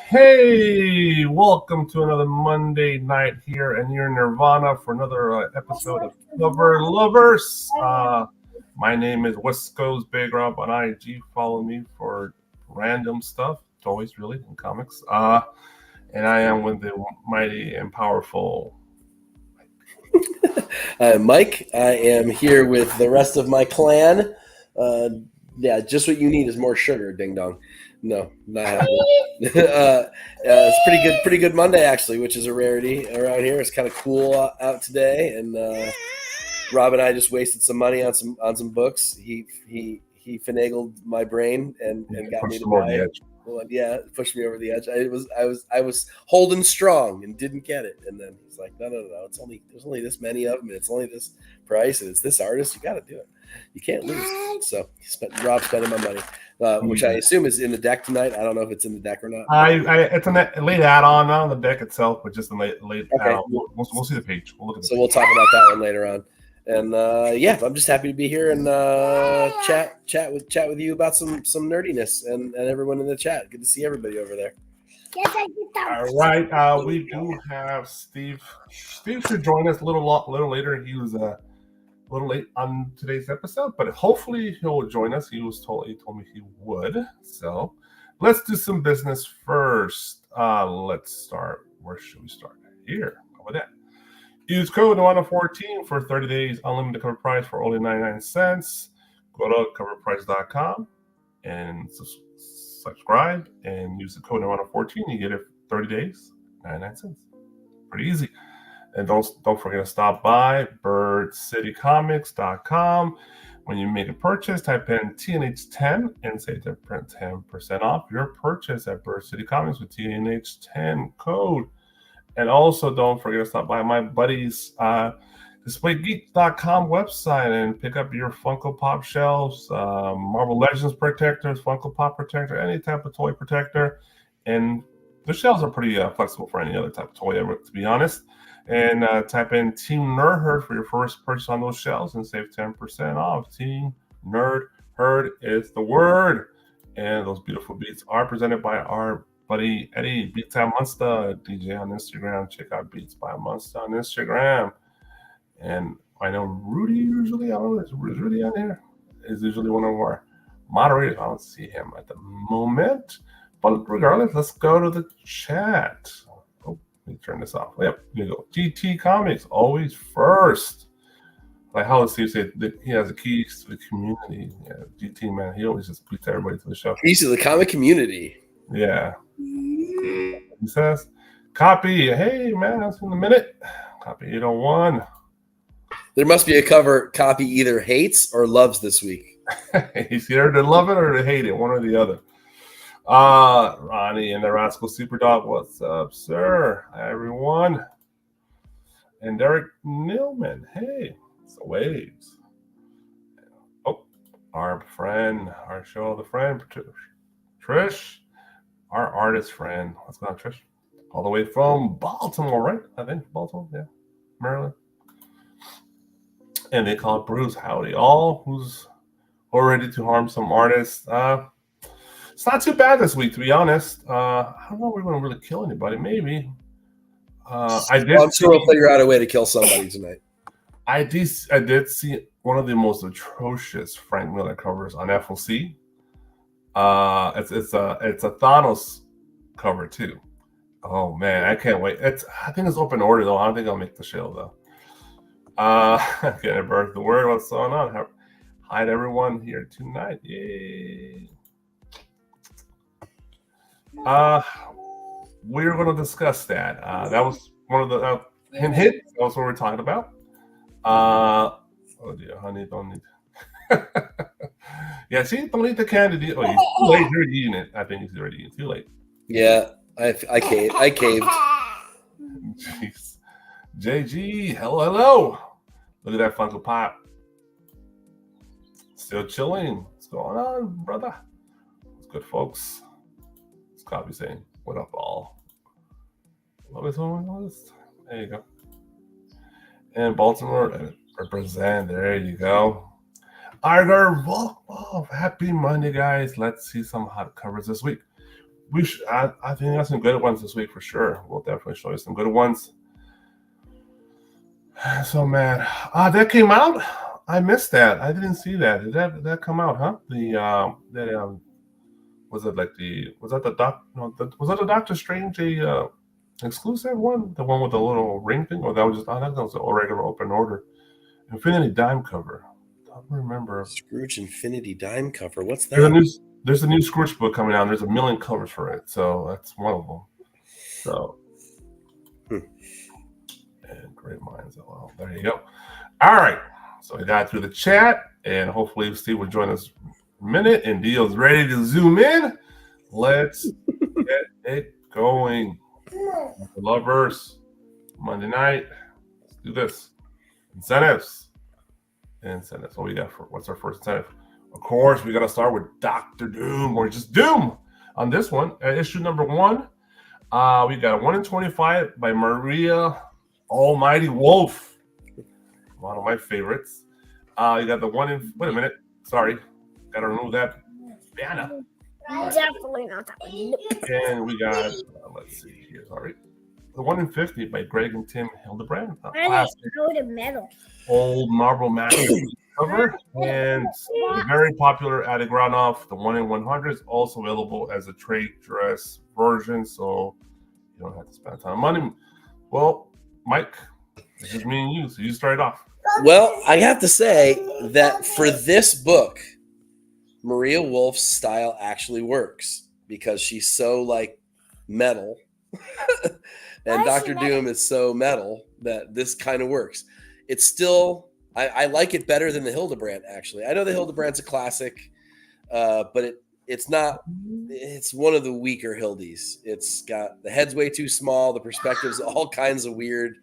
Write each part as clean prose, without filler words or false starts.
Hey, welcome to another Monday night here and you're in Nirvana for another episode of Cover Lovers. My name is West Coast Big Rob on IG. Follow me for random stuff, toys really, in comics. And I am with the mighty and powerful. I'm Mike. I am here with the rest of my clan. Just what you need is more sugar, ding dong. No, not happening. It's pretty good Monday actually, which is a rarity around here. It's kind of cool out today, and Rob and I just wasted some money on some books. He finagled my brain and got me to buy it. Well, yeah, it pushed me over the edge. I was holding strong and didn't get it, and then he's like, no. There's only this many of them, and it's only this price, and it's this artist. You got to do it. You can't lose. So Rob spending my money, which I assume is in the deck tonight. I don't know if it's in the deck or not. It's a late add-on, not on the deck itself, but just a late add-on. We'll see the page. We'll look at we'll talk about that one later on. And I'm just happy to be here and chat with you about some nerdiness and everyone in the chat. Good to see everybody over there. All right, we do have Steve. Steve should join us a little later. He was a little late on today's episode, but hopefully he'll join us. He told me he would. So let's do some business first. Let's start. Where should we start? Here. How about that? Use code NOANA14 for 30 days unlimited cover price for only 99 cents. Go to coverprice.com and subscribe and use the code NOANA14. You get it 30 days, 99 cents. Pretty easy. And don't forget to stop by birdcitycomics.com. When you make a purchase, type in TNH10 and save 10% off your purchase at Bird City Comics with TNH10 code. And also, don't forget to stop by my buddy's DisplayGeek.com website and pick up your Funko Pop shelves, Marvel Legends protectors, Funko Pop protector, any type of toy protector. And the shelves are pretty flexible for any other type of toy ever, to be honest. And type in Team Nerd Herd for your first purchase on those shelves and save 10% off. Team Nerd Herd is the word. And those beautiful beats are presented by our buddy Eddie, Beats by Monster, DJ on Instagram. Check out Beats by Monster on Instagram. And I know Rudy usually, I don't know, is Rudy on here? Is usually one of our moderators. I don't see him at the moment. But regardless, let's go to the chat. Oh, let me turn this off. Yep, here you go. GT Comics, always first. Like how Steve said, that he has the keys to the community. Yeah, GT, man, he always just beats everybody to the show. Keys to the comic community. Yeah. He says, copy. Hey, man, that's in a minute. Copy 801. There must be a cover copy either hates or loves this week. He's either to love it or to hate it, one or the other. Ronnie and the Rascal Superdog, what's up, sir? Hi, everyone. And Derek Newman, hey, it's the waves. Oh, our friend, our show, the friend, Trish. Our artist friend. What's going on, Trish? All the way from Baltimore, right? I think Baltimore, yeah. Maryland. And they call it Bruce. Howdy all. Who's ready to harm some artists? It's not too bad this week, to be honest. I don't know if we're going to really kill anybody. Maybe. I'm sure we'll figure out a way to kill somebody tonight. I did see one of the most atrocious Frank Miller covers on FOC. It's a Thanos cover too. Oh man, I can't wait. I think it's open order though. I don't think I'll make the show though. Getting birth the word. What's going on? Hi to everyone here tonight. Yay. We're going to discuss that. That was one of the hint. That was what we're talking about. Oh dear, honey, don't need. Yeah, see, don't eat the candy. Oh, too late. You're eating it. I think he's already eating. Too late. Yeah, I caved. Jeez. JG, hello. Look at that Funko Pop. Still chilling. What's going on, brother? What's good, folks? It's Copy saying, what up, all? Love it so much. There you go. And Baltimore represent. There you go. Arger Volkov. Happy Monday, guys. Let's see some hot covers this week. We should. I think that's some good ones this week for sure. We'll definitely show you some good ones. So man, that came out. I missed that. I didn't see that. Did that come out? Huh? Was it like was that the doc? No, was that the Doctor Strange exclusive one? The one with the little ring thing, or that was just? I think that was a regular open order. Infinity Dime cover. I don't remember. Scrooge Infinity Dime cover. What's that? There's a new Scrooge book coming out. There's a million covers for it, so that's one of them. So, and great minds. Well, there you go. All right. So we got through the chat, and hopefully Steve will join us in a minute. And Dio's ready to zoom in. Let's get it going. Lovers, Monday night. Let's do this. Incentives. What we got what's our first incentive? Of course, we got to start with Dr. Doom, or just Doom. On this one, issue number 1, we got a 1 in 25 by Maria Almighty Wolf. One of my favorites. You got the 1 in. Wait a minute. Sorry. Got to remove that banner. Definitely not that one. And we got, let's see here. Sorry. The 1 in 50 by Greg and Tim Hildebrand. Classic Metal. old Marvel Masters cover. And the very popular Adi Granoff, the 1 in 100, is also available as a trade dress version. So you don't have to spend a ton of money. Well, Mike, it's just me and you. So you start off. Well, I have to say that for this book, Maria Wolf's style actually works because she's so like metal and Dr. Doom is so metal that this kind of works. It's still, I like it better than the Hildebrand, actually. I know the Hildebrand's a classic, but it's not, it's one of the weaker Hildies. It's got, the head's way too small, the perspective's all kinds of weird.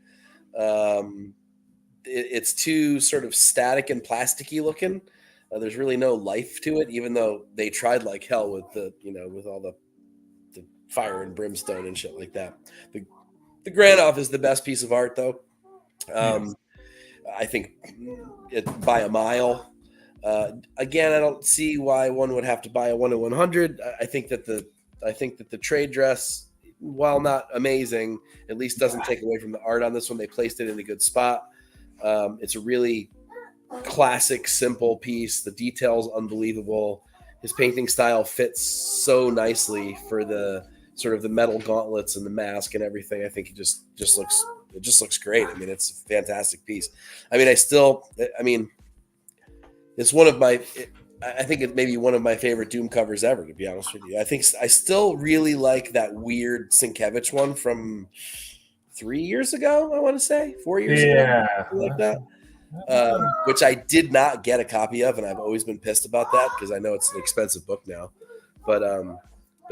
It's too sort of static and plasticky looking. There's really no life to it, even though they tried like hell with with all the fire and brimstone and shit like that. The Granoff is the best piece of art, though. I think it by a mile. Again, I don't see why one would have to buy a 1 in 100. I think that the trade dress, while not amazing, at least doesn't take away from the art on this one. They placed it in a good spot. It's a really classic, simple piece. The detail's unbelievable. His painting style fits so nicely for the sort of the metal gauntlets and the mask and everything. I think it just looks great. I mean, it's a fantastic piece. I mean, it's one of my. I think it may be one of my favorite Doom covers ever, to be honest with you. I think I still really like that weird Sienkiewicz one from 3 years ago. I want to say 4 years ago, like that. Which I did not get a copy of, and I've always been pissed about that because I know it's an expensive book now. But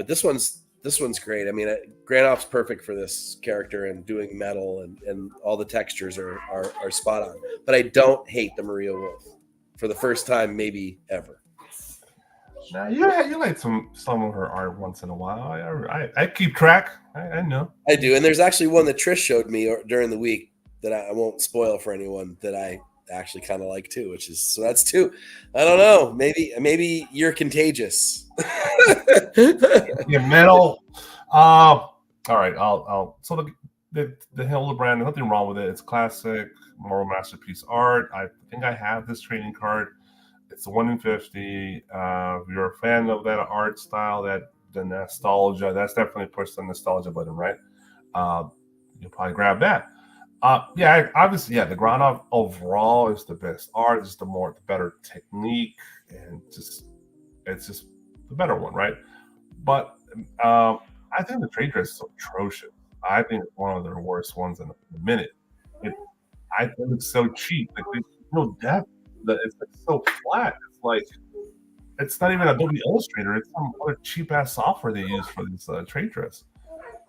this one's great. I mean, Granoff's perfect for this character and doing metal and all the textures are spot on. But I don't hate the Maria Wolf for the first time, maybe ever. Now you like some of her art once in a while. I keep track. I know. I do, and there's actually one that Trish showed me during the week that I won't spoil for anyone that I actually kind of like too, so that's 2. I don't know. Maybe you're contagious. Yeah, metal. All right. So the Hildebrand, nothing wrong with it. It's classic Marvel masterpiece art. I think I have this trading card. It's a 1 in 50. If you're a fan of that art style, the nostalgia, that's definitely pushed the nostalgia button, right? You'll probably grab that. Obviously, the Granoff overall is the best art. It's the better technique, and it's just the better one, right? But I think the trade dress is atrocious. I think it's one of their worst ones in a minute. I think it's so cheap. Like, there's no depth. It's like so flat. It's like it's not even Adobe Illustrator. It's some other cheap ass software they use for this trade dress.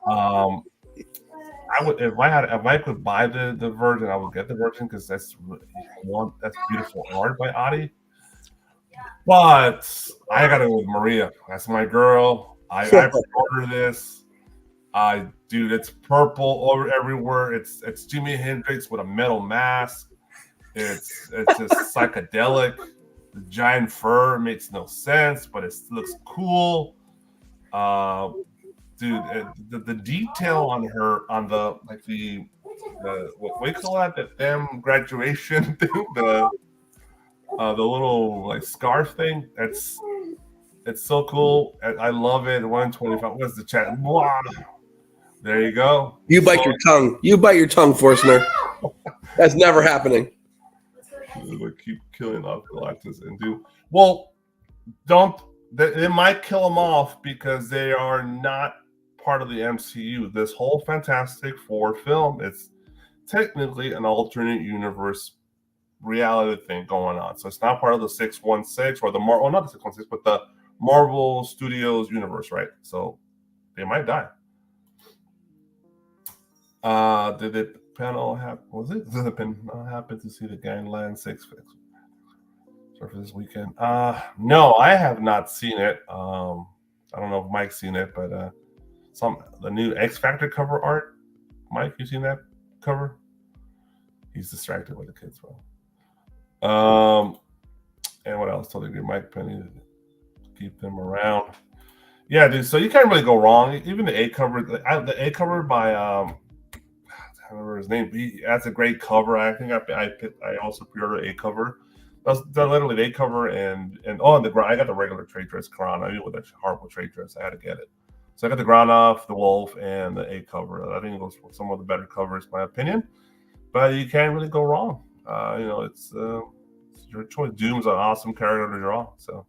I would if I could buy the version, I would get the version because that's beautiful art by Adi. But I gotta go with Maria. That's my girl. I pre-order this. Dude, it's purple everywhere. It's Jimi Hendrix with a metal mask. It's just psychedelic. The giant fur makes no sense, but it looks cool. dude, the detail on her on the what we call that, the damn graduation thing, the little like scarf thing. It's so cool. I love it. 125. What's the chat? Wow. There you go. You bite your tongue. You bite your tongue, Forstner. That's never happening. Keep killing off Galactus and do well. Don't they might kill them off because they are not part of the MCU. This whole Fantastic Four film, it's technically an alternate universe reality thing going on. So it's not part of the 616 or the Marvel, not the 616, but the Marvel Studios universe, right? So they might die. Did it panel happen? Was it? Did it panel happen to see the Gangland 6 fix? For this weekend? No, I have not seen it. I don't know if Mike's seen it, but the new X Factor cover art. Mike, you seen that cover? He's distracted with the kids, bro. And what else? Totally agree. Mike Penny to keep them around. Yeah, dude. So you can't really go wrong. Even the A cover, the A cover by I don't remember his name. That's a great cover. I think I also pre-ordered A cover. That's literally the A cover and on the ground. I got the regular trade dress crown. I mean, with a horrible trade dress, I had to get it. So I got the ground off, the wolf, and the A cover. I think it was some of the better covers, in my opinion. But you can't really go wrong. It's your choice. Doom's an awesome character to draw. So,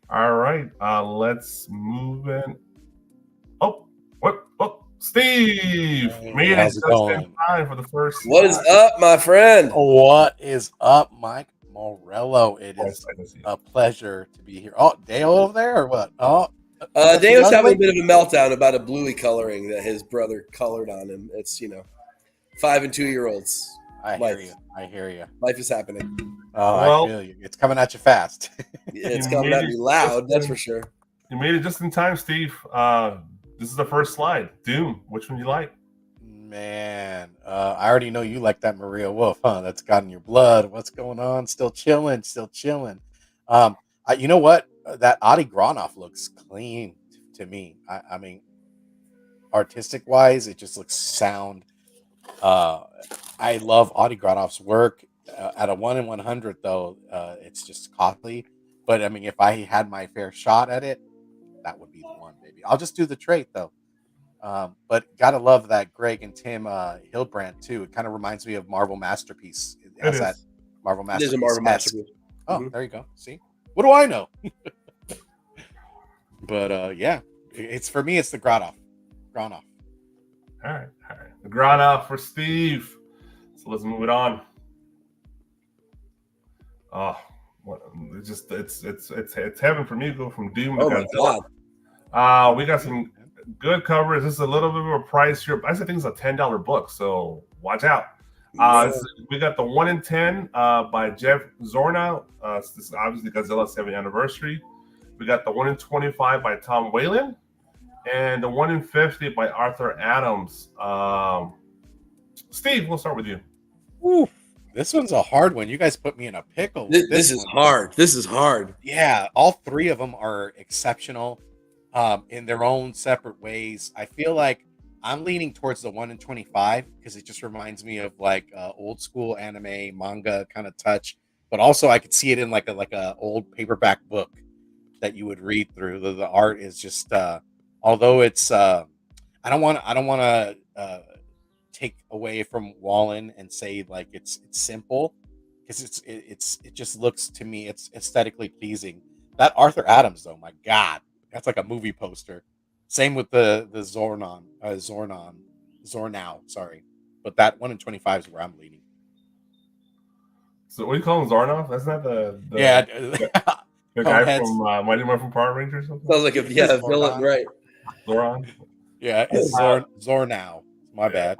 all right, let's move in. Oh, what? Oh, Steve made it just in time for the first. What is up, my friend? What is up, Mike Morello? It is a pleasure to be here. Oh, Dale over there or what? Oh, Dale's having a bit of a meltdown about a bluey coloring that his brother colored on him. It's 5 and 2 year olds. I hear you. Life is happening. Oh, well, I feel you. It's coming at you fast. It's coming at me loud, that's for sure. You made it just in time, Steve. This is the first slide. Doom. Which one do you like? Man, I already know you like that Maria Wolf, huh? That's got in your blood. What's going on? Still chilling. You know what? That Adi Gronoff looks clean to me. I mean, artistic wise, it just looks sound. I love Adi Gronoff's work. At a 1 in 100, though, it's just costly. But I mean, if I had my fair shot at it, that would be the one, baby. I'll just do the trait though. But gotta love that Greg and Tim Hildebrandt too. It kind of reminds me of Marvel Masterpiece. It has that Marvel Masterpiece. It is a Marvel Masterpiece. Oh, there you go. See, what do I know? But yeah, it's for me. It's the Gronoff. All right. The Gronoff for Steve. So let's move it on. Oh, it's heaven for me to go from Doom to Godzilla. We got some good covers. This is a little bit of a pricier. I think it's a $10 book, so watch out. We got the 1 in 10 by Jeff Zornow. This is obviously Godzilla's 7th anniversary. We got the 1 in 25 by Tom Whalen, and the 1 in 50 by Arthur Adams. Steve, we'll start with you. Ooh, this one's a hard one. You guys put me in a pickle. This is hard. This is hard. Yeah, all three of them are exceptional in their own separate ways. I feel like I'm leaning towards the 1 in 25 because it just reminds me of like old school anime manga kind of touch, but also I could see it in like a old paperback book that you would read through. The art is just although it's I don't want to take away from Wallen and say like it's simple because it just looks to me it's aesthetically pleasing. That Arthur Adams though, my God, that's like a movie poster. Same with the Zornow, sorry, but that 1 in 25 is where I'm leaning. So what do you call him, Zornoff? That's not the guy from Mighty Morphin Power Rangers. Sounds like a villain, right? Zoran. Yeah, it's Zornow. My bad.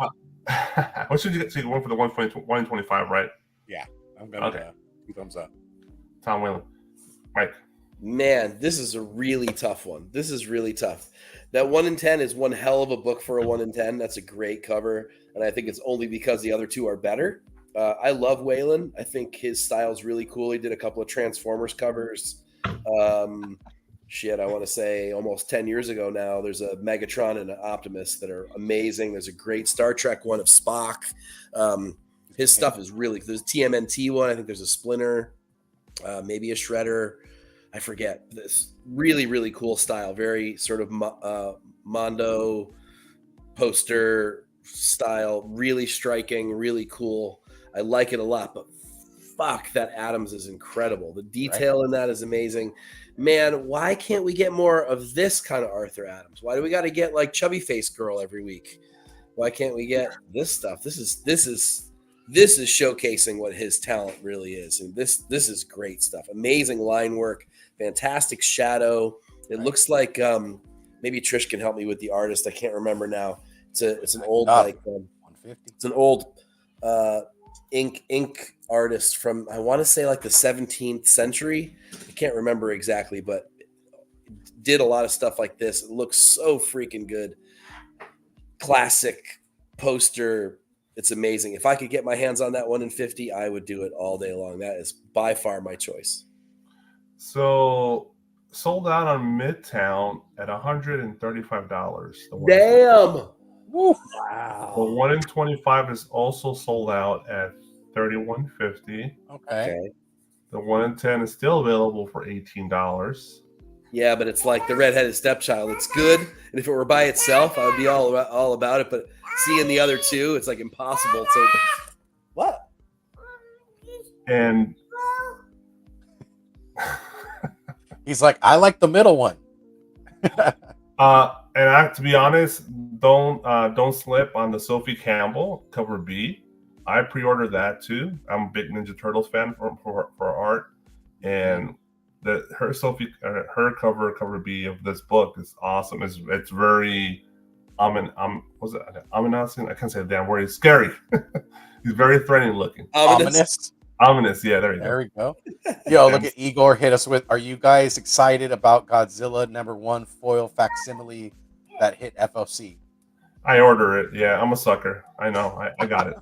What should you get? So you went for the 1 in 25, right? Yeah, I'm gonna 2 thumbs up. Tom Whalen, Mike. Man, this is a really tough one. This is really tough. That 1 in 10 is one hell of a book for a 1 in 10. That's a great cover, and I think it's only because the other two are better. I love Whalen. I think his style is really cool. He did a couple of Transformers covers. shit, I want to say almost 10 years ago now. There's a Megatron and an Optimus that are amazing. There's a great Star Trek one of Spock. His stuff is really, there's a TMNT one. I think there's a Splinter, maybe a Shredder. I forget. This really, really cool style. Very sort of Mondo poster style. Really striking, really cool. I like it a lot, but fuck, that Adams is incredible. The detail in that is amazing. Man, why can't we get more of this kind of Arthur Adams? Why do we got to get like Chubby Face Girl every week? Why can't we get this stuff? This is showcasing what his talent really is, and this is great stuff. Amazing line work, fantastic shadow. It looks like maybe Trish can help me with the artist. I can't remember now. It's an old 150. It's an old ink artist from, I want to say, like the 17th century. I can't remember exactly, but did a lot of stuff like this. It looks so freaking good. Classic poster. It's amazing. If I could get my hands on that 1 in 50, I would do it all day long. That is by far my choice. So sold out on Midtown at $135. Damn. Wow. The 1 in 25 is also sold out at $31.50. Okay. The 1 in 10 is still available for $18. Yeah, but it's like the redheaded stepchild. It's good, and if it were by itself, I would be all about it. But seeing the other two, it's like impossible. So what? And he's like, I like the middle one. To be honest, don't slip on the Sophie Campbell cover B. I pre-ordered that too. I'm a big Ninja Turtles fan for art, and her cover B of this book is awesome. It's very ominous. I can't say the damn word. It's scary. He's very threatening looking. Ominous. Yeah, there you go. There we go. Yo, look at Igor hit us with. Are you guys excited about Godzilla #1 foil facsimile that hit FOC? I order it. Yeah, I'm a sucker. I know. I got it.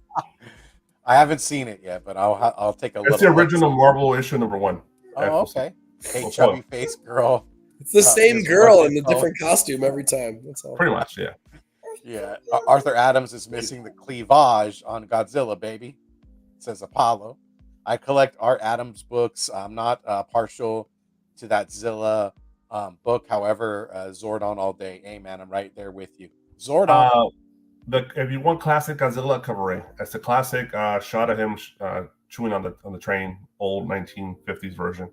I haven't seen it yet, but I'll take a look. It's the original Marvel issue #1. Oh, okay. Hey, chubby face girl. It's the same girl in a different costume every time. That's all. Pretty much, yeah. Yeah. Arthur Adams is missing the cleavage on Godzilla, baby. Says Apollo. I collect Art Adams books. I'm not partial to that Zilla book. However, Zordon all day. Hey, man, I'm right there with you. Zordon. If you want classic Godzilla cover A, it's a classic shot of him chewing on the train, old 1950s version.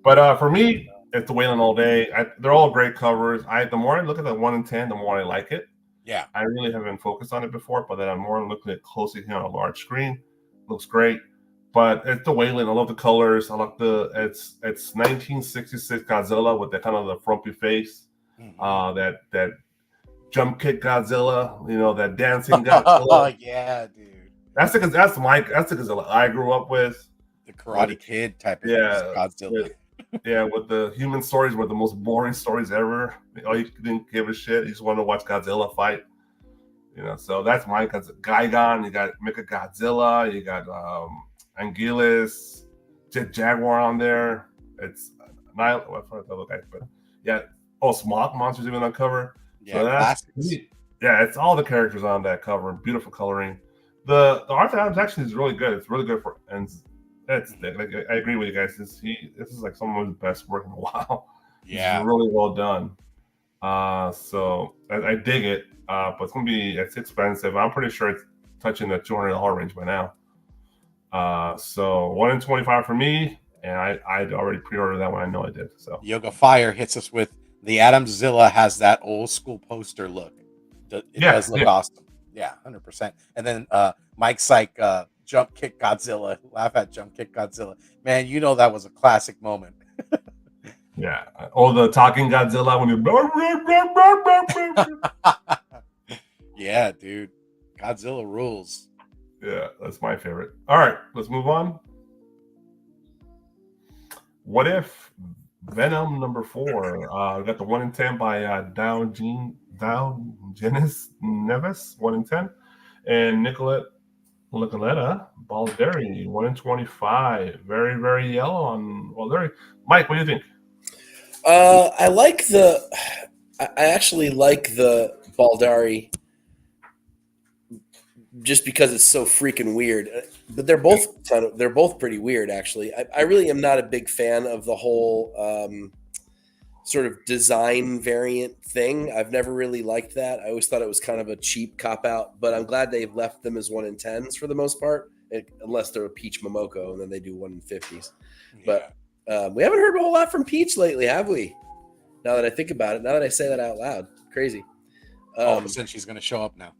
But for me, it's the Wayland all day. They're all great covers. The more I look at the 1 in 10, the more I like it. Yeah. I really haven't focused on it before, but then I'm more looking at closely here on a large screen. Looks great. But it's the Wayland. I love the colors. I love it's 1966 Godzilla with the kind of the frumpy face. That jump kick Godzilla, that dancing Godzilla. Yeah, dude. That's the Godzilla I grew up with. The Karate Kid type of Godzilla. With the human stories were the most boring stories ever. All you didn't give a shit. You just wanted to watch Godzilla fight. So that's my Godzilla. Gigan, you got Mecha Godzilla, you got Anguillus, Jet Jaguar on there. It's not the other guy, but yeah. Oh, Smog Monsters even on cover. Yeah, so it's all the characters on that cover. Beautiful coloring. The Arthur Adams actually is really good. It's really good and that's like I agree with you guys. This is like some of his best work in a while. Yeah, it's really well done. So I dig it. But it's expensive. I'm pretty sure it's touching the $200 range by now. So 1 in 25 for me, and I'd already pre-ordered that one. I know I did. So Yoga Fire hits us with the Adamzilla has that old school poster look. It does look awesome. Yeah, 100%. And then Mike's like jump kick Godzilla. Laugh at jump kick Godzilla. Man, that was a classic moment. Yeah. Oh, the talking Godzilla when you. Yeah, dude. Godzilla rules. Yeah, that's my favorite. All right, let's move on. What If Venom #4? We got the 1 in 10 by Diogenes Neves, 1 in 10, and Nicoletta Balderi, 1 in 25. Very, very yellow on Balderi. Mike, what do you think? I like the. I actually like the Baldari just because it's so freaking weird. But they're both pretty weird, actually. I really am not a big fan of the whole sort of design variant thing. I've never really liked that. I always thought it was kind of a cheap cop out. But I'm glad they've left them as 1/10s for the most part, unless they're a Peach Momoko and then they do 1/50s. But we haven't heard a whole lot from Peach lately, have we? Now that I think about it, now that I say that out loud, crazy. All of a sudden, she's going to show up now.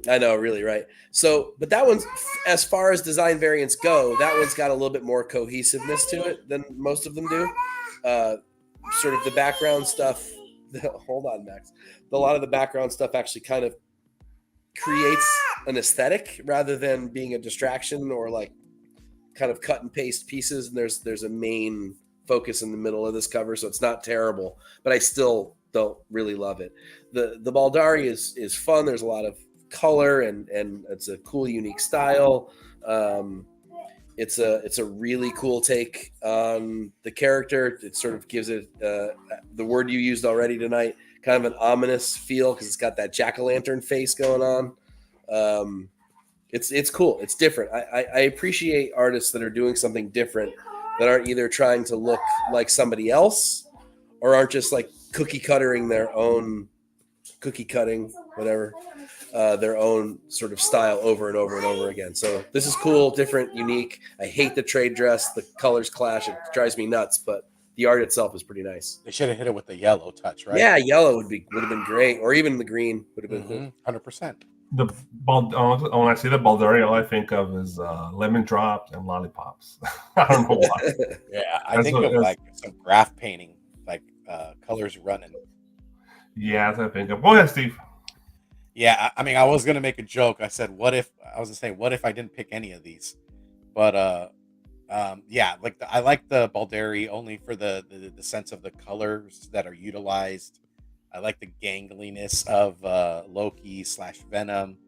I know, really, right? So, but that one's, as far as design variants go, that one's got a little bit more cohesiveness to it than most of them do. Sort of the background stuff. Hold on, Max. A lot of the background stuff actually kind of creates an aesthetic rather than being a distraction or like kind of cut and paste pieces. And there's a main focus in the middle of this cover, so it's not terrible, but I still don't really love it. The Baldari is fun. There's a lot of color and it's a cool, unique style. It's a really cool take on the character. It sort of gives it the word you used already tonight, kind of an ominous feel because it's got that jack-o'-lantern face going on. It's cool. It's different. I appreciate artists that are doing something different, that aren't either trying to look like somebody else or aren't just like their own sort of style over and over and over again. So this is cool, different, unique. I hate the trade dress. The colors clash. It drives me nuts, but the art itself is pretty nice. They should have hit it with the yellow touch, right? Yeah, yellow would have been great, or even the green would have been cool. 100%. When I see the Baldari, all I think of is lemon drops and lollipops. I don't know why. Yeah, I think of like some graph painting, like colors running. Yeah, that's what I think of. Go ahead, Steve. Yeah, I mean, I was gonna make a joke. I said, what if I didn't pick any of these? But yeah, I like the Baldari only for the sense of the colors that are utilized. I like the gangliness of Loki / Venom.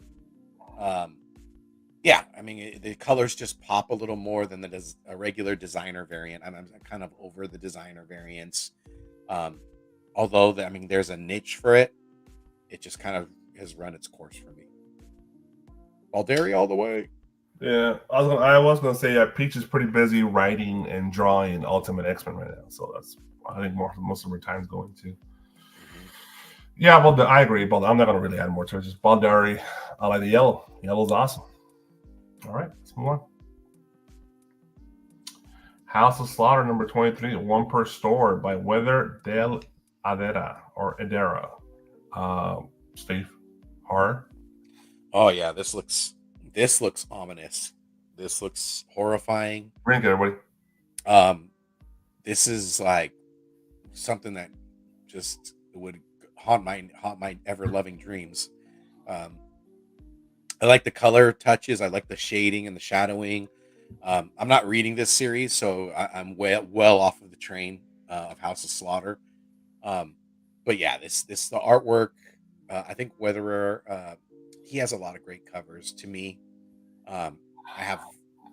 Yeah, I mean, the colors just pop a little more than a regular designer variant. I'm kind of over the designer variants. Although, there's a niche for it. It just kind of has run its course for me. Baldari all the way. Yeah, I was gonna say Peach is pretty busy writing and drawing Ultimate X-Men right now, so that's I think most of her time's going to. Yeah, I agree. I'm not gonna really add more to it. Just Baldari. I like the yellow. Yellow's awesome. All right, let's move on. House of Slaughter number 23, one per store by Weather del Adera or Edera. Steve, horror. Oh yeah, this looks ominous. This looks horrifying. Bring it, everybody. This is like something that just would haunt my ever loving dreams. I like the color touches. I like the shading and the shadowing. I'm not reading this series, so I'm well off of the train of House of Slaughter. But yeah, this the artwork. I think Weatherer, he has a lot of great covers to me. I have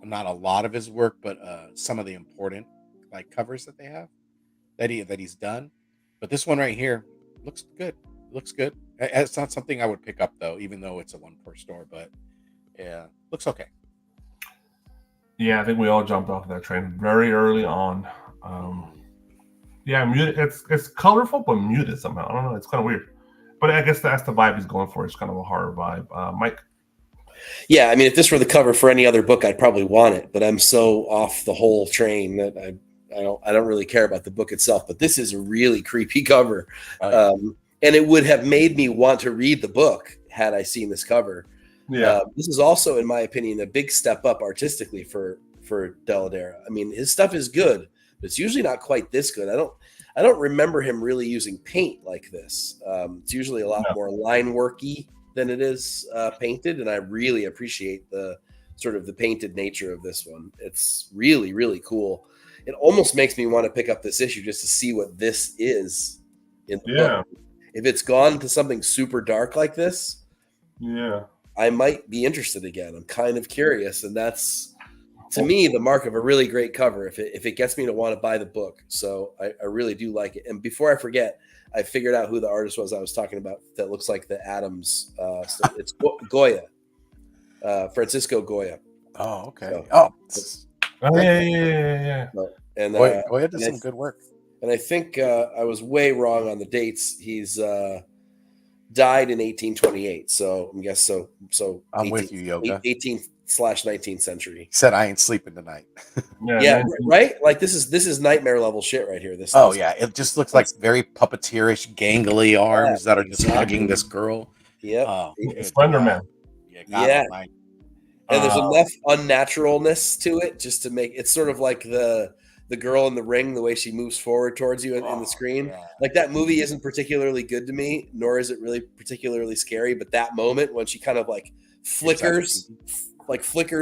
not a lot of his work, but some of the important like covers that they have that he's done. But this one right here looks good. Looks good. It's not something I would pick up though, even though it's a one per store. But yeah, looks okay. Yeah, I think we all jumped off that train very early on. Yeah, muted. It's colorful but muted somehow. I don't know. It's kind of weird. But I guess that's the vibe he's going for. It's kind of a horror vibe. Mike? Yeah, I mean, if this were the cover for any other book, I'd probably want it. But I'm so off the whole train that I don't really care about the book itself. But this is a really creepy cover. And it would have made me want to read the book had I seen this cover. Yeah. This is also, in my opinion, a big step up artistically for Deladera. I mean, his stuff is good, but it's usually not quite this good. I don't remember him really using paint like this. It's usually a lot more line worky than it is painted, and I really appreciate the sort of the painted nature of this one. It's really, really cool. It almost makes me want to pick up this issue just to see what this is in the book. If it's gone to something super dark like this, yeah, I might be interested again. I'm kind of curious, and that's to me the mark of a really great cover if it gets me to want to buy the book. So I really do like it. And before I forget, I figured out who the artist was I was talking about that looks like the Adams. It's Goya, Francisco Goya. Oh, okay. Yeah. And Goya did some good work. And I think I was way wrong on the dates. He's died in 1828. So I guess so. I'm with you, Yoga. 18th/19th century. He said, "I ain't sleeping tonight." Yeah, right. Like this is nightmare level shit right here. This. Yeah, it just looks like very puppeteerish, gangly arms that are just hugging this girl. Yeah, Slender Man. Yeah. And there's enough unnaturalness to it just to make it's sort of like the girl in the ring, the way she moves forward towards you in the screen. Yeah. Like that movie isn't particularly good to me, nor is it really particularly scary. But that moment when she kind of like flickers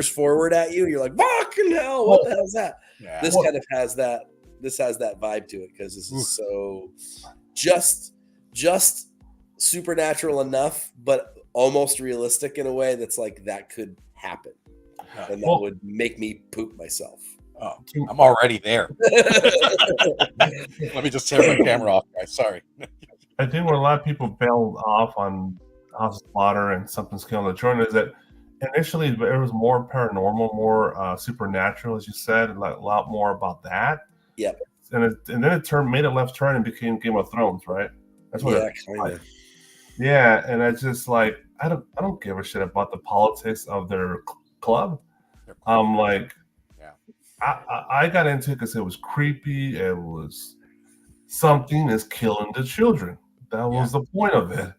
forward at you, you're like, fucking hell, what the hell is that? Yeah. This kind of has that. This has that vibe to it because this is so just supernatural enough, but almost realistic in a way that's like that could happen, and that would make me poop myself. Oh, I'm already there. Let me just turn my camera off, guys. Sorry. I think where a lot of people bailed off on House of Slaughter and Something's Killing the Children is that initially it was more paranormal, more supernatural, as you said, a lot more about that. Yeah. And then it made a left turn and became Game of Thrones, right? That's what kind of. Yeah, and it's just like I don't give a shit about the politics of their club. Like, I got into it because it was creepy. It was something is killing the children. That was the point of it,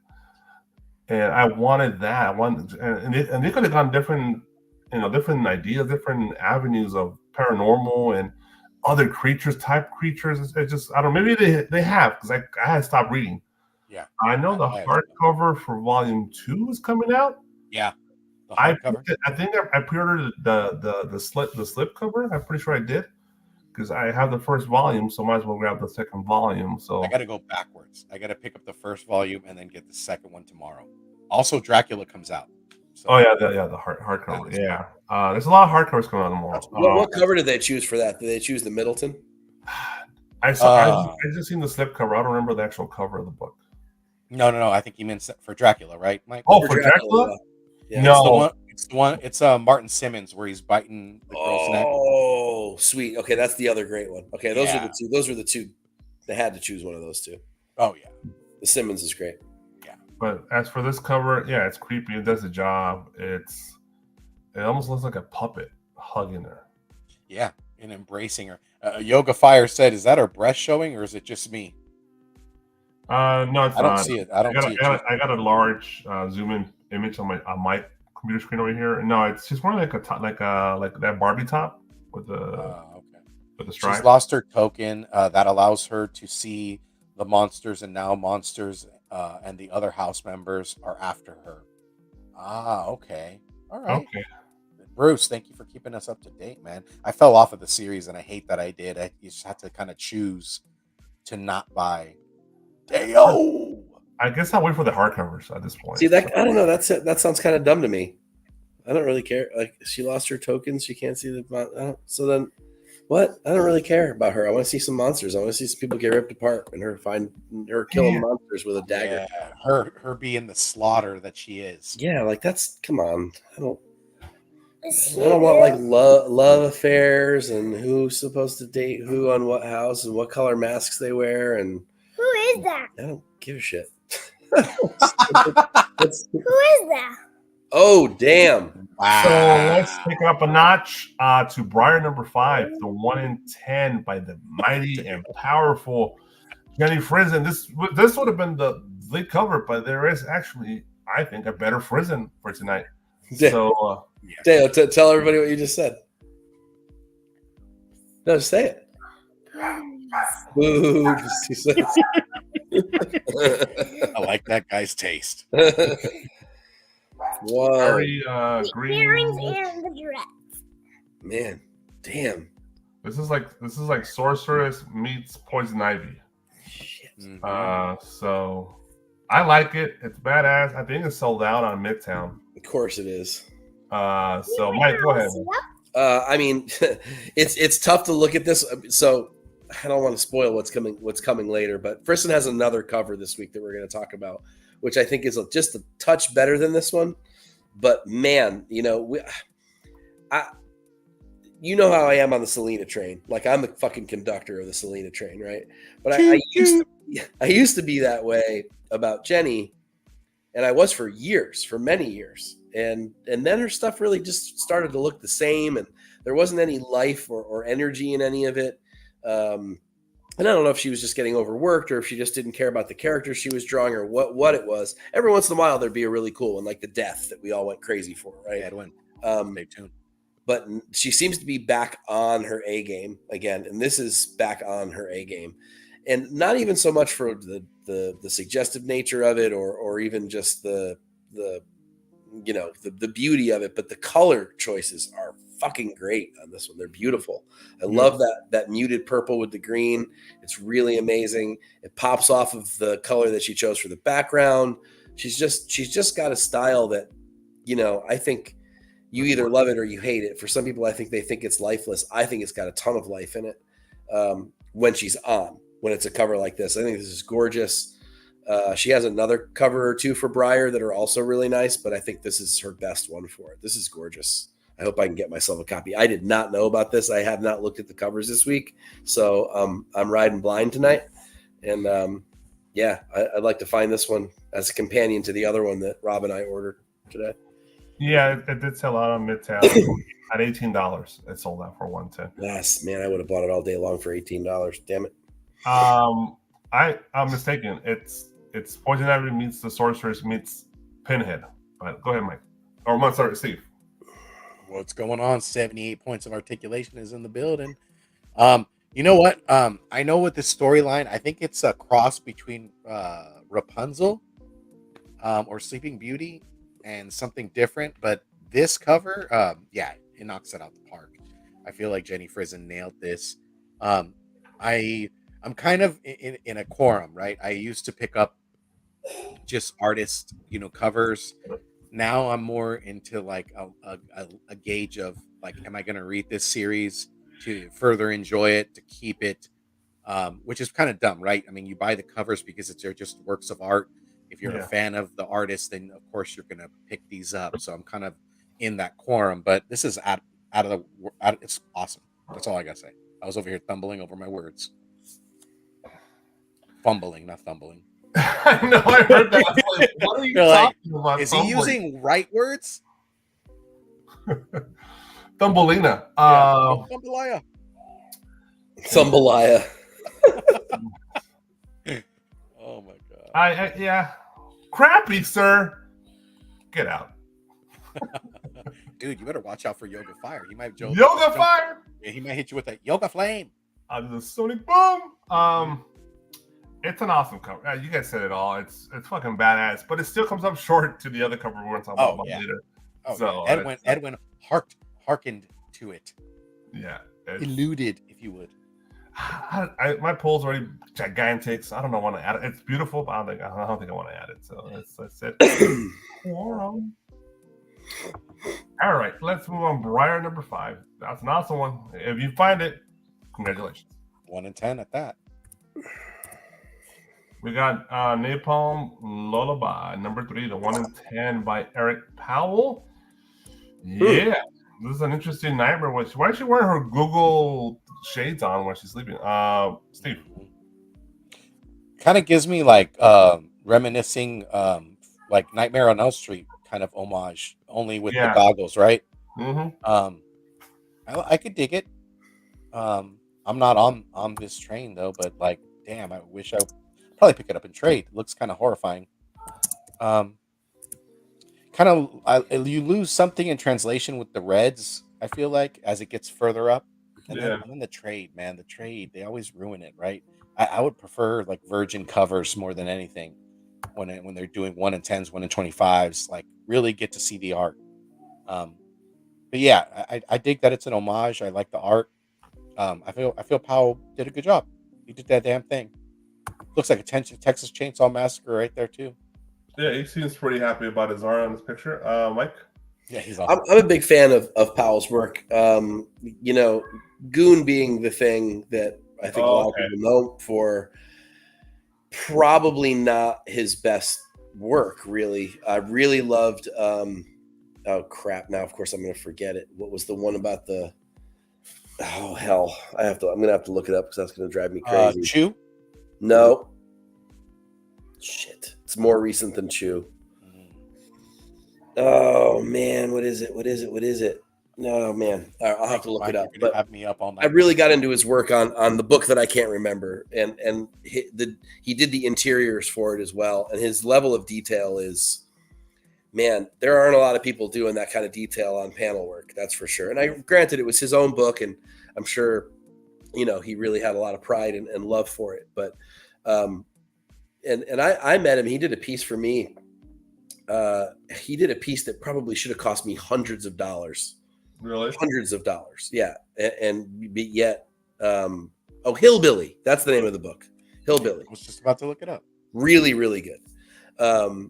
and I wanted that. And they could have gone different ideas, different avenues of paranormal and other type creatures. It just I don't. Maybe they have because I had to stop reading. Yeah, I know the hardcover for Volume 2 is coming out. Yeah, I think I pre-ordered the slip cover. I'm pretty sure I did because I have the first volume, so might as well grab the second volume. So I got to go backwards. I got to pick up the first volume and then get the second one tomorrow. Also, Dracula comes out. So. The hardcover. Yeah, there's a lot of hardcovers coming out tomorrow. What cover did they choose for that? Did they choose the Middleton? I just seen the slip cover. I don't remember the actual cover of the book. No. I think he meant for Dracula, right, Mike? Oh, for Dracula? Yeah. No, it's the one. It's Martin Simmons where he's biting the girl's neck. Oh, sweet. Okay, that's the other great one. Okay, those are the two. Those were the two. They had to choose one of those two. Oh yeah, the Simmons is great. Yeah, but as for this cover, it's creepy. It does the job. It almost looks like a puppet hugging her. Yeah, and embracing her. Yoga Fire said, "Is that her breast showing, or is it just me?" No, it's not. I don't see it. I got a large zoom in image on my computer screen over here. No, it's just more like that Barbie top with the stripe. She's lost her token that allows her to see the monsters, and now monsters and the other house members are after her. Okay. All right. Okay. Bruce, thank you for keeping us up to date, man. I fell off of the series, and I hate that I did. You just had to kind of choose to not buy. Dayo. I guess I'll wait for the hardcovers at this point. See that? I don't know. That sounds kind of dumb to me. I don't really care. Like she lost her tokens, she can't see the. So then, what? I don't really care about her. I want to see some monsters. I want to see some people get ripped apart and her killing monsters with a dagger. Yeah, her being the slaughter that she is. Yeah, like that's come on. I don't want like love affairs and who's supposed to date who on what house and what color masks they wear and. Who is that? I don't give a shit. Who is that? Oh, damn. Wow. So let's take it up a notch to Brier number 5, the 1 in 10 by the mighty and powerful Jenny Frizen. This would have been the lead cover, but there is actually, I think, a better Frizen for tonight. So, Dale, tell everybody what you just said. No, just say it. Ooh, I like that guy's taste. Wow. Very green. Earrings and the dress. Man, damn. This is like Sorceress meets Poison Ivy. Shit. So I like it. It's badass. I think it's sold out on Midtown. Of course it is. So Mike, go ahead. I mean, it's tough to look at this. So I don't want to spoil what's coming later. But Frisson has another cover this week that we're going to talk about, which I think is just a touch better than this one. But man, you know, you know how I am on the Selena train. Like I'm the fucking conductor of the Selena train, right? But I used to be that way about Jenny, and I was for many years. And then her stuff really just started to look the same, and there wasn't any life or energy in any of it. And I don't know if she was just getting overworked or if she just didn't care about the characters she was drawing or what it was. Every once in a while, there'd be a really cool one, like the Death that we all went crazy for, right? Edwin, stay tuned. But she seems to be back on her A game again, and this is back on her A game, and not even so much for the suggestive nature of it, or even just the beauty of it, but the color choices are fucking great on this one. They're beautiful. I love that muted purple with the green. It's really amazing. It pops off of the color that she chose for the background. She's just got a style that, you know, I think you either love it or you hate it. For some people, I think they think it's lifeless. I think it's got a ton of life in it when it's a cover like this. I think this is gorgeous. She has another cover or two for Brier that are also really nice, but I think this is her best one for it. This is gorgeous. I hope I can get myself a copy. I did not know about this. I have not looked at the covers this week, so I'm riding blind tonight. And I'd like to find this one as a companion to the other one that Rob and I ordered today. Yeah, it did sell out on Midtown at $18. It sold out for $110. Yes, man, I would have bought it all day long for $18. Damn it. I'm mistaken. It's Poison Ivy meets the Sorceress meets Pinhead. But go ahead, Mike. Or I'm sorry, Steve. What's going on? 78 points of articulation is in the building. You know what? I know with this storyline, I think it's a cross between Rapunzel or Sleeping Beauty and something different. But this cover, it knocks it out the park. I feel like Jenny Frisson nailed this. I'm kind of in a quorum, right? I used to pick up just artist, covers. Now I'm more into like a gauge of like, am I going to read this series to further enjoy it, to keep it, which is kind of dumb, right? I mean, you buy the covers because they're just works of art. If you're a fan of the artist, then of course you're going to pick these up. So I'm kind of in that quorum, but this is it's awesome. That's all I got to say. I was over here fumbling over my words. Fumbling, not thumbling. I know, I heard that. I was like, what are you talking about? Is he using right words? Thumbelina. Thumbelina. Thumbelina. Oh my god. Yeah. Crappy, sir. Get out. Dude, you better watch out for Yoga Fire. He might Fire? Yeah, he might hit you with a Yoga Flame. Out of the Sonic Boom. It's an awesome cover. You guys said it all. It's fucking badass, but it still comes up short to the other cover we're going to talk about later. Oh, so yeah. Edwin hearkened to it. Yeah. Eluded, if you would. My poll's already gigantic, so I don't know want to add it. It's beautiful, but I don't think I want to add it. So that's it. All right, let's move on. Brier number 5. That's an awesome one. If you find it, congratulations. 1 in 10 at that. We got Napalm Lullaby, number 3, the 1 in 10 by Eric Powell. Yeah, this is an interesting nightmare. Why is she wearing her Google shades on when she's sleeping? Steve. Kind of gives me like reminiscing like Nightmare on Elm Street kind of homage, only with the goggles, right? Mm-hmm. I could dig it. I'm not on this train though, but like, damn, I wish I probably pick it up and trade. It looks kind of horrifying. You lose something in translation with the reds, I feel like, as it gets further up. And then the trade, man, they always ruin it, right? I would prefer like virgin covers more than anything when they're doing 1 in 10s, 1 in 25s, like really get to see the art. But yeah, I dig that it's an homage. I like the art. I feel Powell did a good job. He did that damn thing. Looks like a Texas Chainsaw Massacre right there too. Yeah, he seems pretty happy about his art on this picture. Mike? Yeah, he's I'm, awesome. I'm a big fan of Powell's work. You know, Goon being the thing that I think a lot of people know for, probably not his best work, really. I really loved. Oh crap! Now, of course, I'm going to forget it. What was the one about the? Oh hell! I'm going to have to look it up because that's going to drive me crazy. Chew? No. Shit! It's more recent than Chew. Oh man, what is it? No man, I'll have to look it up. But have me up all night. I really got into his work on the book that I can't remember, and he did the interiors for it as well. And his level of detail is, man, there aren't a lot of people doing that kind of detail on panel work. That's for sure. And granted, it was his own book, and I'm sure, you know, he really had a lot of pride and love for it. But, and I met him. He did a piece for me. He did a piece that probably should have cost me hundreds of dollars. Really? Hundreds of dollars. Yeah. And yet, Hillbilly. That's the name of the book. Hillbilly. I was just about to look it up. Really, really good.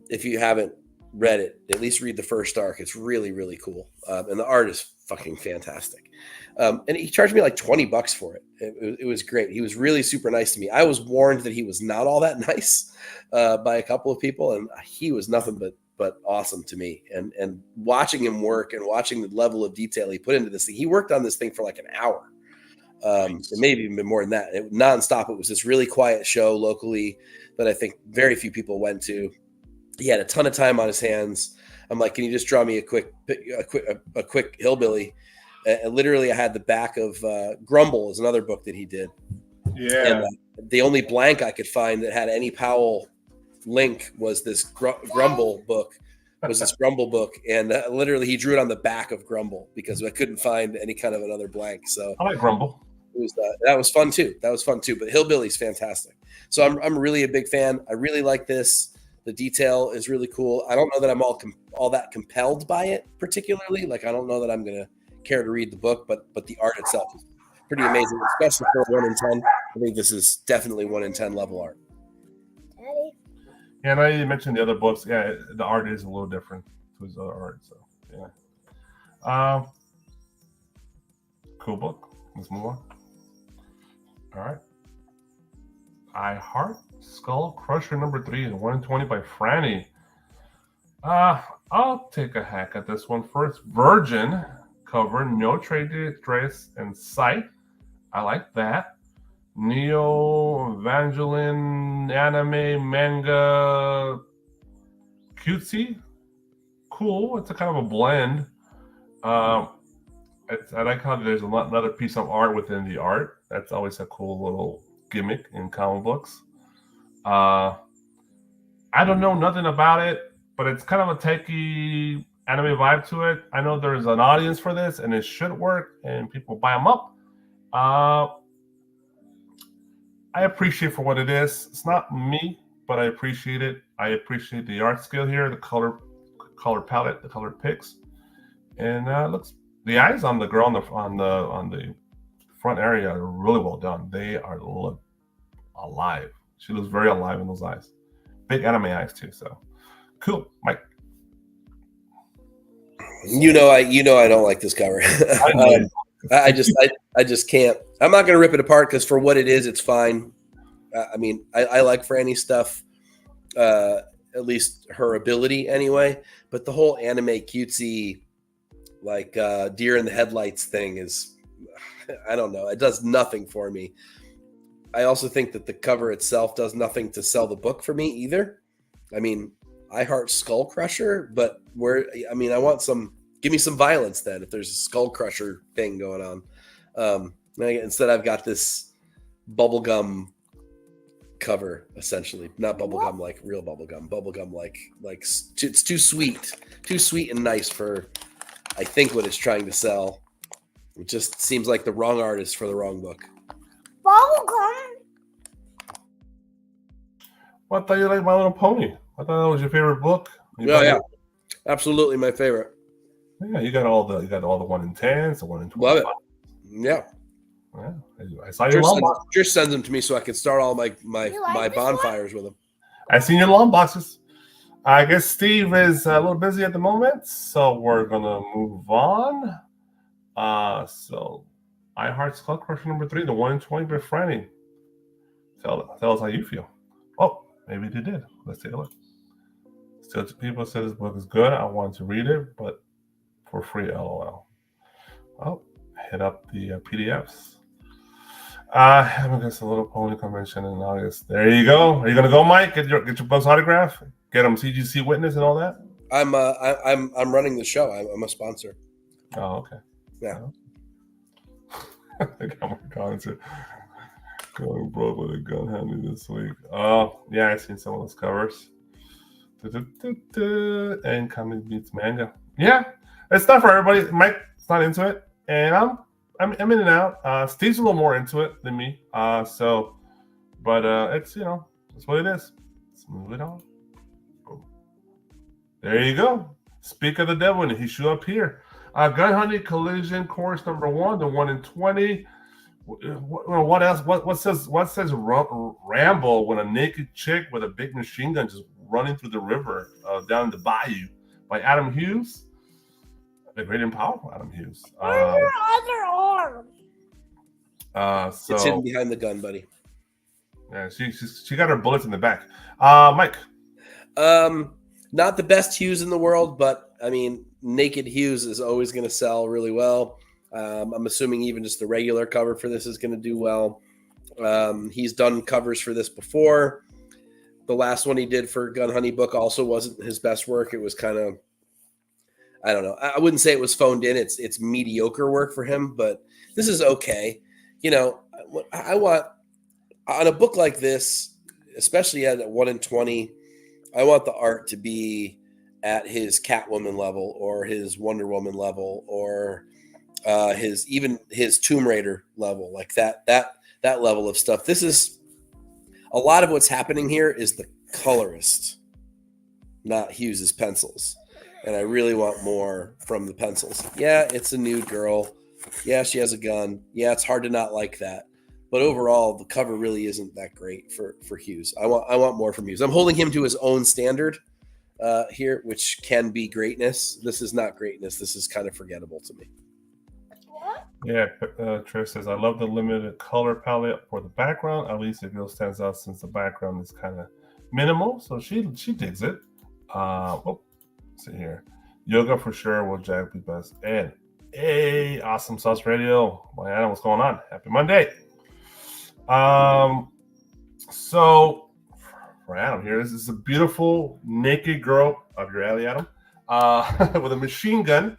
If you haven't read it, at least read the first arc. It's really, really cool. And the art is fucking fantastic. And he charged me like $20 for it. It was great. He was really super nice to me. I was warned that he was not all that nice by a couple of people, and he was nothing but awesome to me. And watching him work and watching the level of detail he put into this thing, he worked on this thing for like an hour. Nice. And maybe even more than that. Nonstop. It was this really quiet show locally that I think very few people went to. He had a ton of time on his hands. I'm like, can you just draw me a quick Hillbilly? And literally, I had the back of Grumble is another book that he did. Yeah. And the only blank I could find that had any Powell link was this Grumble book. And literally, he drew it on the back of Grumble because I couldn't find any kind of another blank. So I like Grumble. That was fun too. But Hillbilly's fantastic. So I'm really a big fan. I really like this. The detail is really cool. I don't know that I'm all that compelled by it particularly. Like, I don't know that I'm going to care to read the book, but the art itself is pretty amazing, especially for 1 in 10. I think this is definitely 1 in 10 level art. Daddy. Yeah, and I mentioned the other books. Yeah, the art is a little different to his other art. So, yeah. Cool book. Let's move on. All right. I Heart Skull Crusher number 3 and 1 in 20 by Franny. I'll take a hack at this one first. Virgin cover, no trace and sight. I like that. Neo Evangelion anime manga cutesy. Cool. It's a kind of a blend. I like how there's another piece of art within the art. That's always a cool little gimmick in comic books. I don't know nothing about it, but it's kind of a techie anime vibe to it. I know there's an audience for this, and it should work, and people buy them up. I appreciate for what it is. It's not me, but I appreciate it. I appreciate the art skill here, the color palette, the color picks, and looks. The eyes on the girl on the front area are really well done. They look alive. She looks very alive in those eyes. Big anime eyes too. So cool, Mike. You know I don't like this cover. I just can't. I'm not gonna rip it apart because for what it is, it's fine. I mean, I like Franny's stuff, at least her ability anyway. But the whole anime cutesy, like deer in the headlights thing is, I don't know. It does nothing for me. I also think that the cover itself does nothing to sell the book for me either. I mean, I heart Skull Crusher, but I want give me some violence then if there's a Skull Crusher thing going on. Instead, I've got this bubblegum cover, essentially. Not bubblegum like real bubblegum. Bubblegum like it's too sweet and nice for, I think, what it's trying to sell. It just seems like the wrong artist for the wrong book. Bubblegum. Well, I thought you liked My Little Pony. I thought that was your favorite book. Yeah, absolutely my favorite. Yeah, you got all the 1 in 10s, the 1 in 20. Love it. Yeah. I saw your long box. Just sends them to me so I can start all my You like this bonfires with them. I seen your long boxes. I guess Steve is a little busy at the moment, so we're gonna move on. So I Heart Skull Crusher number 3, the 1 in 20 by Franny. Tell us how you feel. Oh, maybe they did. Let's take a look. Still, people said this book is good. I want to read it, but for free, lol. Oh, hit up the PDFs. I'm against a Little Pony convention in August. There you go. Are you gonna go, Mike? Get your book's autograph. Get them CGC witness and all that. I'm running the show. I'm a sponsor. Oh, okay. Yeah. I think I'm going to going broke with a gun handy this week. Oh, yeah, I've seen some of those covers. And comic beats manga. Yeah, it's not for everybody. Mike's not into it, and I'm in and out. Steve's a little more into it than me. But it's that's what it is. Let's move it on. Boom. There you go. Speak of the devil, and he should appear. Gun Hunting Collision Course number 1, the 1 in 20. What else? What says Ramble when a naked chick with a big machine gun just running through the river down the bayou by Adam Hughes, the great and powerful Adam Hughes. Where's your other arm? So It's hidden behind the gun, buddy. Yeah, she got her bullets in the back. Mike. Not the best Hughes in the world, but I mean, naked Hughes is always going to sell really well. I'm assuming even just the regular cover for this is going to do well. He's done covers for this before. The last one he did for Gun Honey book also wasn't his best work. It was kind of, I don't know. I wouldn't say it was phoned in. It's mediocre work for him, but this is okay. I want on a book like this, especially at 1 in 20, I want the art to be at his Catwoman level or his Wonder Woman level or his Tomb Raider level, like that level of stuff. This is a lot of what's happening here is the colorist, not Hughes's pencils. And I really want more from the pencils. Yeah, it's a nude girl. Yeah, she has a gun. Yeah, it's hard to not like that. But overall, the cover really isn't that great for Hughes. I want more from Hughes. I'm holding him to his own standard here, which can be greatness. This is not greatness. This is kind of forgettable to me. Yeah, Trish says, I love the limited color palette for the background. At least it really stands out since the background is kind of minimal. So she digs it. Let's see here. Yoga for sure will Jag be best. And hey, Awesome Sauce Radio. My Adam, what's going on? Happy Monday. So for Adam here, this is a beautiful naked girl of your alley, Adam, with a machine gun.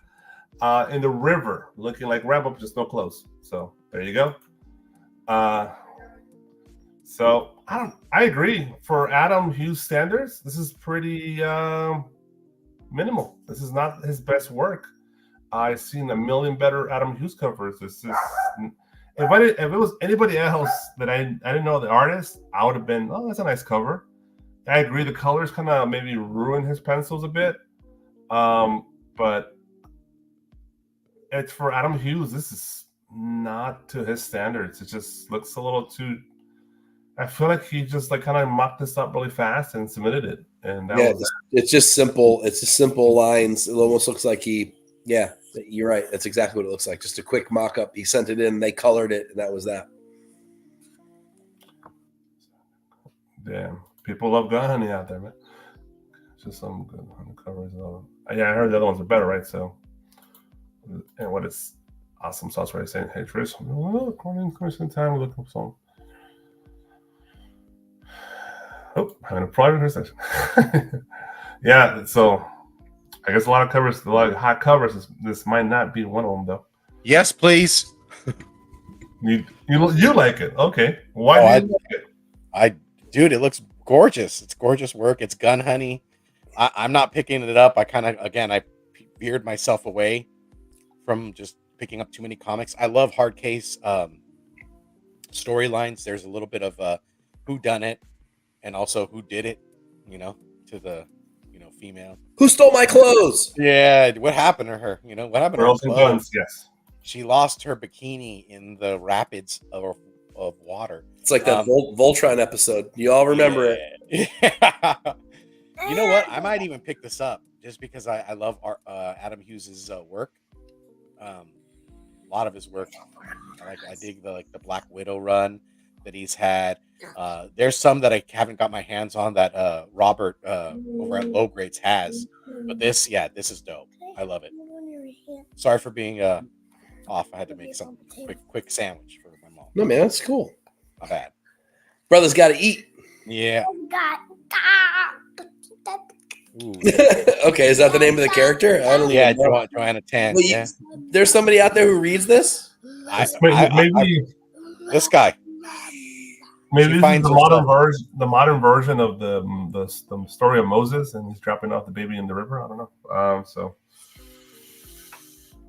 In the river, looking like Rambo, just no clothes. So there you go. So I agree. For Adam Hughes standards, this is pretty minimal. This is not his best work. I've seen a million better Adam Hughes covers. This is if it was anybody else that I didn't know the artist, I would have been, oh, that's a nice cover. I agree. The colors kind of maybe ruin his pencils a bit, but. It's for Adam Hughes. This is not to his standards. It just looks a little too. I feel like he just kind of mocked this up really fast and submitted it, and it's just simple. It's just simple lines. It almost looks like yeah, you're right. That's exactly what it looks like. Just a quick mock up. He sent it in. They colored it, and that was that. Damn, people love Gun Honey out there, man. Just some good covers. Yeah, I heard the other ones are better, right? So. And what is Awesome Sauce right saying? Hey, Trish, according to commission time, we're looking for some. Oh, having a private conversation. Yeah, so I guess a lot of hot covers. This might not be one of them, though. Yes, please. You like it? Okay. Why do you like it? Dude, it looks gorgeous. It's gorgeous work. It's Gun Honey. I'm not picking it up. I veered myself away from just picking up too many comics. I love hard case storylines. There's a little bit of who done it and also who did it, to the female. Who stole my clothes? Yeah, what happened to her? What happened Girls to her and clothes? guns, yes. She lost her bikini in the rapids of water. It's like that Voltron episode. You all remember it. Yeah. You know what? I might even pick this up just because I love Adam Hughes's work. A lot of his work. I dig the Black Widow run that he's had. There's some that I haven't got my hands on that Robert over at Low Grades has. But this is dope. I love it. Sorry for being off. I had to make some quick sandwich for my mom. No, man, that's cool. My bad. Brother's got to eat. Yeah. Ooh. Okay, is that the name of the character? I don't even know. Joanna Tan. Well, Yeah. There's somebody out there who reads this? Maybe this guy. Maybe this is the modern version of the story of Moses, and he's dropping off the baby in the river. I don't know.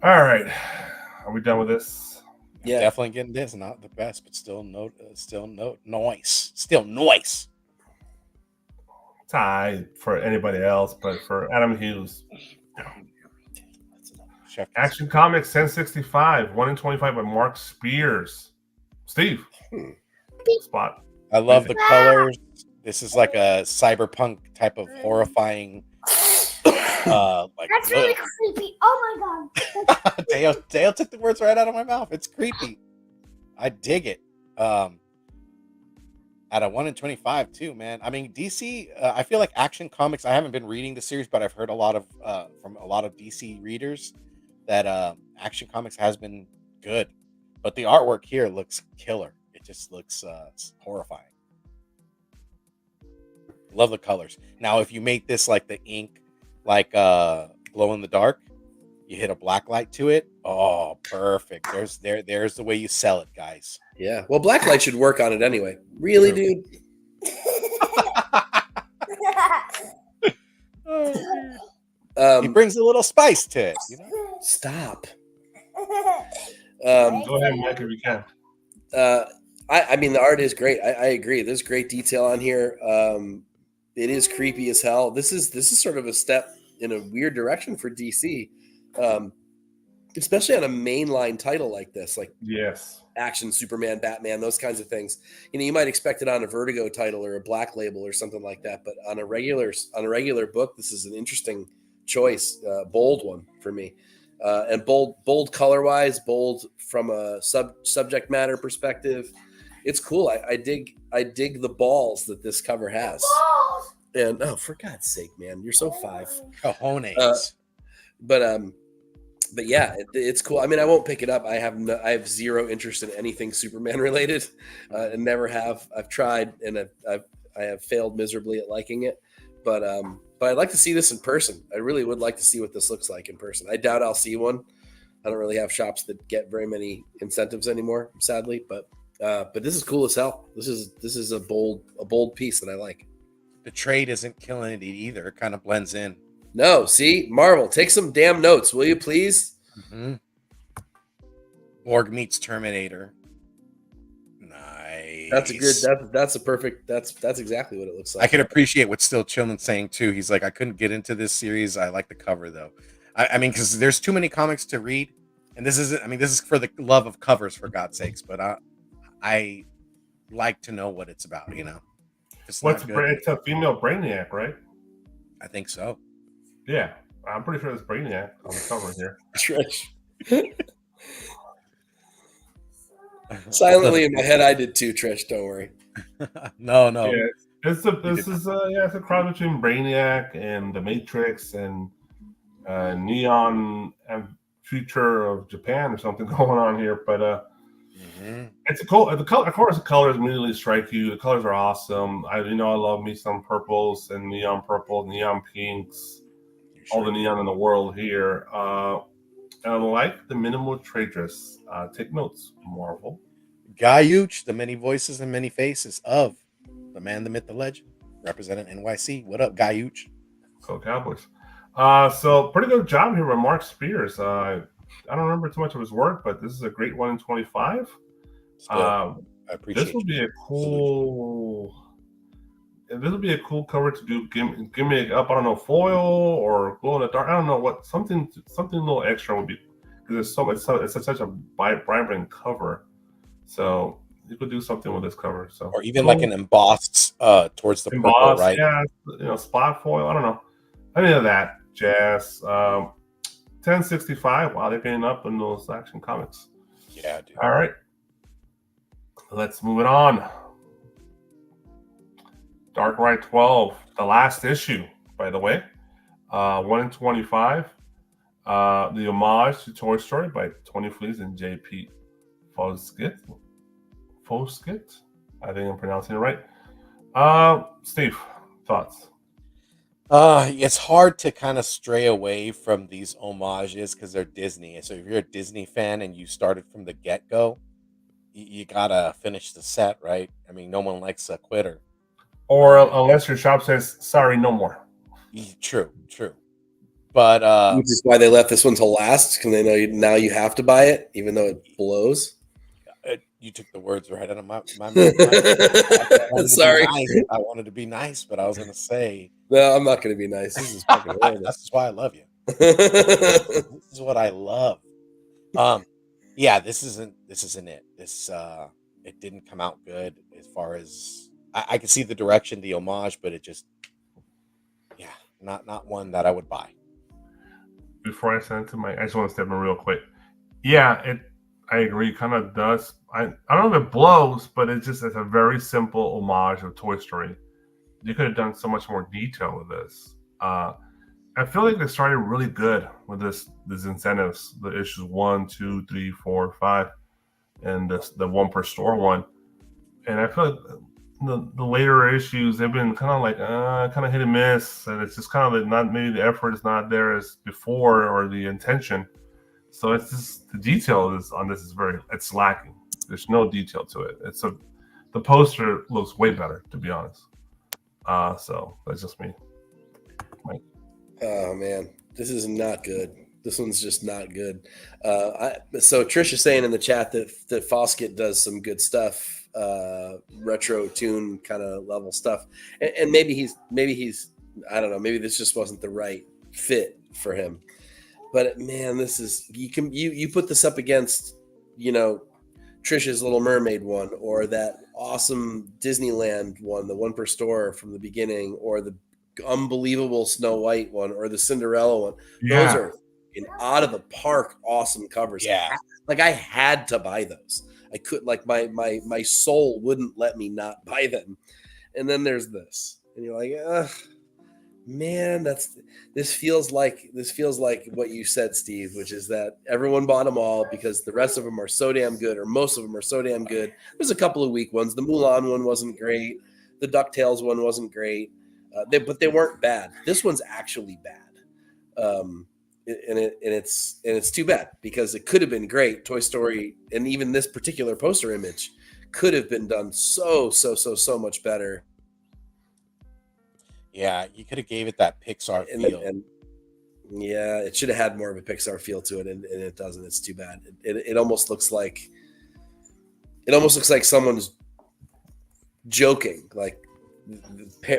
All right, are we done with this? Yeah, definitely getting this. Not the best, but still noise. Still noise. Tie for anybody else, but for Adam Hughes. Action Comics 1065, 1 in 25 by Mark Spears. Steve. Spot. I love the colors. This is like a cyberpunk type of horrifying. That's really creepy. Oh my god. Dale took the words right out of my mouth. It's creepy. I dig it. At a 1 in 25 too, man. I mean, DC. I feel like Action Comics. I haven't been reading the series, but I've heard a lot of from a lot of DC readers that Action Comics has been good, but the artwork here looks killer. It just looks horrifying. Love the colors. Now, if you make this like the ink, like glow in the dark, you hit a black light to it. Oh, perfect. There's the way you sell it, guys. Yeah. Well, blacklight should work on it anyway. Really, dude? He brings a little spice to it. You know? Stop. Go ahead, Mike, if you can. I mean, the art is great. I agree. There's great detail on here. It is creepy as hell. This is sort of a step in a weird direction for DC, especially on a mainline title like this, like yes, Action, Superman, Batman, those kinds of things. You know, you might expect it on a Vertigo title or a Black Label or something like that, but on a regular book, this is an interesting choice, bold one for me, and bold color wise, bold from a subject matter perspective. It's cool. I dig the balls that this cover has. And oh, for God's sake, man, you're so five. Cojones. But yeah, it's cool. I mean, I won't pick it up. I have zero interest in anything Superman related, and never have. I've tried, and I have failed miserably at liking it. But I'd like to see this in person. I really would like to see what this looks like in person. I doubt I'll see one. I don't really have shops that get very many incentives anymore, sadly. But this is cool as hell. This is a bold piece that I like. The trade isn't killing it either. It kind of blends in. No, see, Marvel, take some damn notes, will you please? Mm-hmm. Borg meets Terminator. Nice. That's a good. That's a perfect. That's exactly what it looks like. I can appreciate what Still Chillin' saying too. He's like, I couldn't get into this series. I like the cover though. I mean, because there's too many comics to read, and this isn't. I mean, this is for the love of covers, for God's sakes. But I like to know what it's about. You know. It's a female Brainiac, right? I think so. Yeah, I'm pretty sure it's Brainiac on the cover here. Trish. Silently in my head, I did too, Trish. Don't worry. No. Yeah, it's a cross between Brainiac and the Matrix and Neon and Future of Japan or something going on here. But it's a cool. Of course, the colors immediately strike you. The colors are awesome. I love me some purples and neon purple, neon pinks, all the neon in the world here. And I like the minimal traitress. Take notes, Marvel. Guyuch, the many voices and many faces of the man, the myth, the legend, representing NYC. What up, Guyuch? So Cowboys. So pretty good job here by Mark Spears. I don't remember too much of his work, but this is a great 1 in 25. I appreciate this would be a cool. This would be a cool cover to do. Give me up. I don't know, foil or glow in the dark. I don't know what something a little extra would be, because it's such a vibrant cover. So you could do something with this cover. So or even like an embossed towards the purple, embossed, right? yeah, spot foil. I don't know any of that jazz. 1065. Wow, they're getting up in those Action Comics. Yeah, dude. All right, let's move it on. Dark Ride 12, the last issue, by the way. 1 in 25. The homage to Toy Story by Tony Flees and J.P. Foskett. I think I'm pronouncing it right. Steve, thoughts? It's hard to kind of stray away from these homages because they're Disney. So if you're a Disney fan and you started from the get-go, you gotta finish the set, right? I mean, no one likes a quitter. Or unless your shop says, sorry, no more. True. But Which is why they left this one to last, because they know now you have to buy it, even though it blows. You took the words right out of my mouth. Sorry. I wanted to be nice, but I was gonna say, No, I'm not going to be nice. This is fucking horrible. that's why I love you. This is what I love. Yeah, this isn't it. It didn't come out good as far as I can see the direction, the homage, but it just, yeah, not one that I would buy. Before I send it to I just want to step in real quick. Yeah, I agree. Kind of does. I don't know if it blows, but it's a very simple homage of Toy Story. You could have done so much more detail with this. I feel like they started really good with these incentives, the issues 1, 2, 3, 4, 5, and the one per store one. And I feel like the later issues they've been kind of like kind of hit and miss, and it's just kind of not, maybe the effort is not there as before or the intention. So it's just the detail on this is it's lacking. There's no detail to it. The poster looks way better, to be honest. So that's just me. Oh man, this is not good. This one's just not good. So Trish is saying in the chat that Foskett does some good stuff, retro tune kind of level stuff, and maybe he's I don't know. Maybe this just wasn't the right fit for him. But man, this is you put this up against Trish's Little Mermaid one, or that awesome Disneyland one, the one per store from the beginning, or the unbelievable Snow White one, or the Cinderella one. Yeah. Those are out of the park awesome covers. Yeah. Like I had to buy those. I could, like, my soul wouldn't let me not buy them. And then there's this, and you're like, ugh, man, this feels like what you said, Steve, which is that everyone bought them all because the rest of them are so damn good, or most of them are so damn good. There's a couple of weak ones. The Mulan one wasn't great. The DuckTales one wasn't great. But they weren't bad. This one's actually bad. It's too bad because it could have been great. Toy Story, and even this particular poster image could have been done so much better. Yeah, you could have gave it that Pixar feel. And yeah, it should have had more of a Pixar feel to it, and it doesn't. It's too bad. It almost looks like someone's joking, like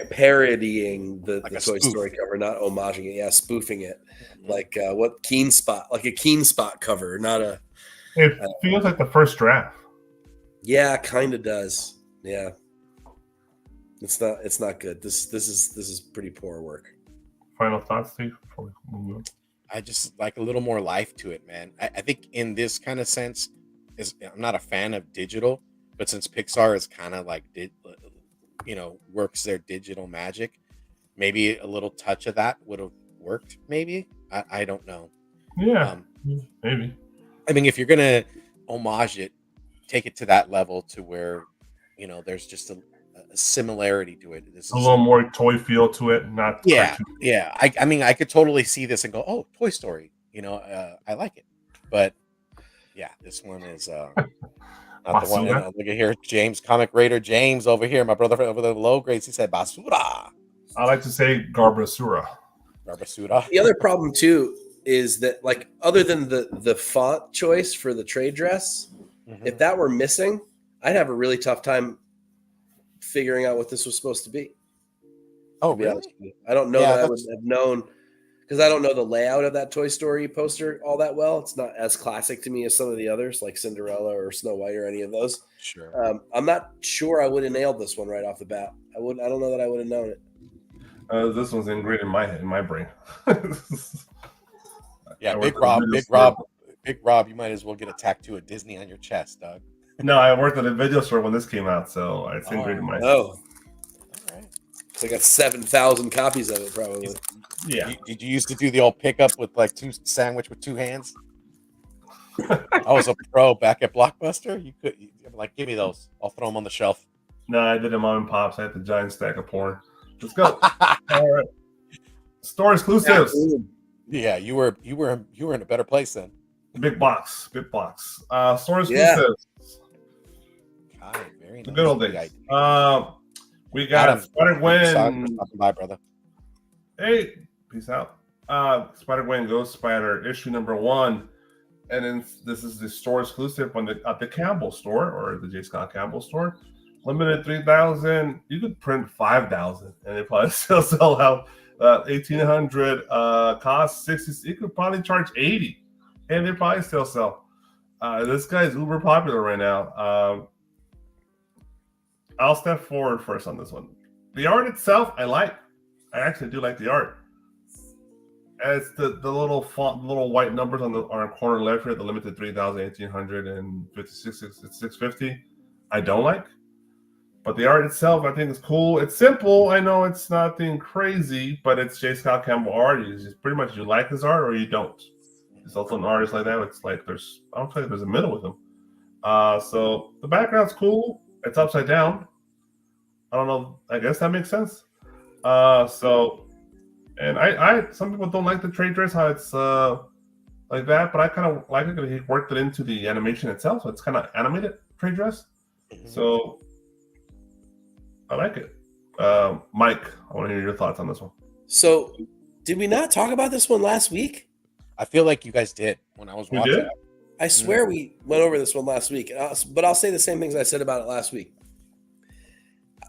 parodying the Toy Story cover, not homaging it. Yeah, spoofing it, like what Keen Spot, like a Keen Spot cover, not a. It feels like the first draft. Yeah, kind of does. Yeah. It's not good. This is pretty poor work. Final thoughts, Steve, before we move on? I just like a little more life to it, man. I think in this kind of sense, I'm not a fan of digital, but since Pixar is kind of like works their digital magic, maybe a little touch of that would have worked. Maybe I don't know. Yeah, maybe. I mean, if you're gonna homage it, take it to that level to where there's just a similarity to it. This is a little more toy feel to it, not cartoon. Yeah. I mean, I could totally see this and go, "Oh, Toy Story," I like it. But yeah, this one is not the one. Look at here, James, Comic Raider James over here, my brother over the low grades. He said basura. I like to say garbasura. Garbasura. The other problem too is that, like, other than the font choice for the trade dress, if that were missing, I'd have a really tough time figuring out what this was supposed to be. Oh, really? I don't know that I would have known, because I don't know the layout of that Toy Story poster all that well. It's not as classic to me as some of the others, like Cinderella or Snow White or any of those. Sure. I'm not sure I would have nailed this one right off the bat. I don't know that I would have known it. This one's ingrained in my brain. Yeah, I Big worked at a Rob, video Big store. Rob, Big Rob. You might as well get a tattoo of Disney on your chest, dog. No, I worked at a video store when this came out, so it's ingrained in my. Oh, All right. so I got 7,000 copies of it probably. Yeah. Did you used to do the old pickup with like two sandwich with two hands? I was a pro back at Blockbuster. You could like give me those. I'll throw them on the shelf. No, I did a mom and pops. I had the giant stack of porn. Let's go. All right. Store exclusives. Yeah, you were in a better place then. Big box. Store Yeah. exclusives. God, very The nice. good old days. We got Adam, Spider-Gwen. Bye, brother. Hey, peace out. Spider-Gwen Ghost Spider issue number 1, and then this is the store exclusive at the Campbell store or the J. Scott Campbell store. Limited 3,000. You could print 5,000, and they probably still sell out. 1,800. Cost 60. You could probably charge 80, and they probably still sell. This guy's uber popular right now. I'll step forward first on this one. The art itself, I like. I actually do like the art. As the little font, little white numbers on the corner left here, the limited 3,000, 1,800, and 650. I don't like. But the art itself, I think, is cool. It's simple. I know it's nothing crazy, but it's J. Scott Campbell art. You just pretty much you like his art or you don't. There's also an artist like that. It's like I don't think there's a middle with him. So the background's cool. It's upside down. I don't know. I guess that makes sense. And I some people don't like the trade dress, how it's like that, but I kind of like it because he worked it into the animation itself, so it's kind of animated trade dress. So I like it. Mike, I want to hear your thoughts on this one. So, did we not talk about this one last week? I feel like you guys did when I was We watching. did? I swear we went over this one last week, but I'll say the same things I said about it last week.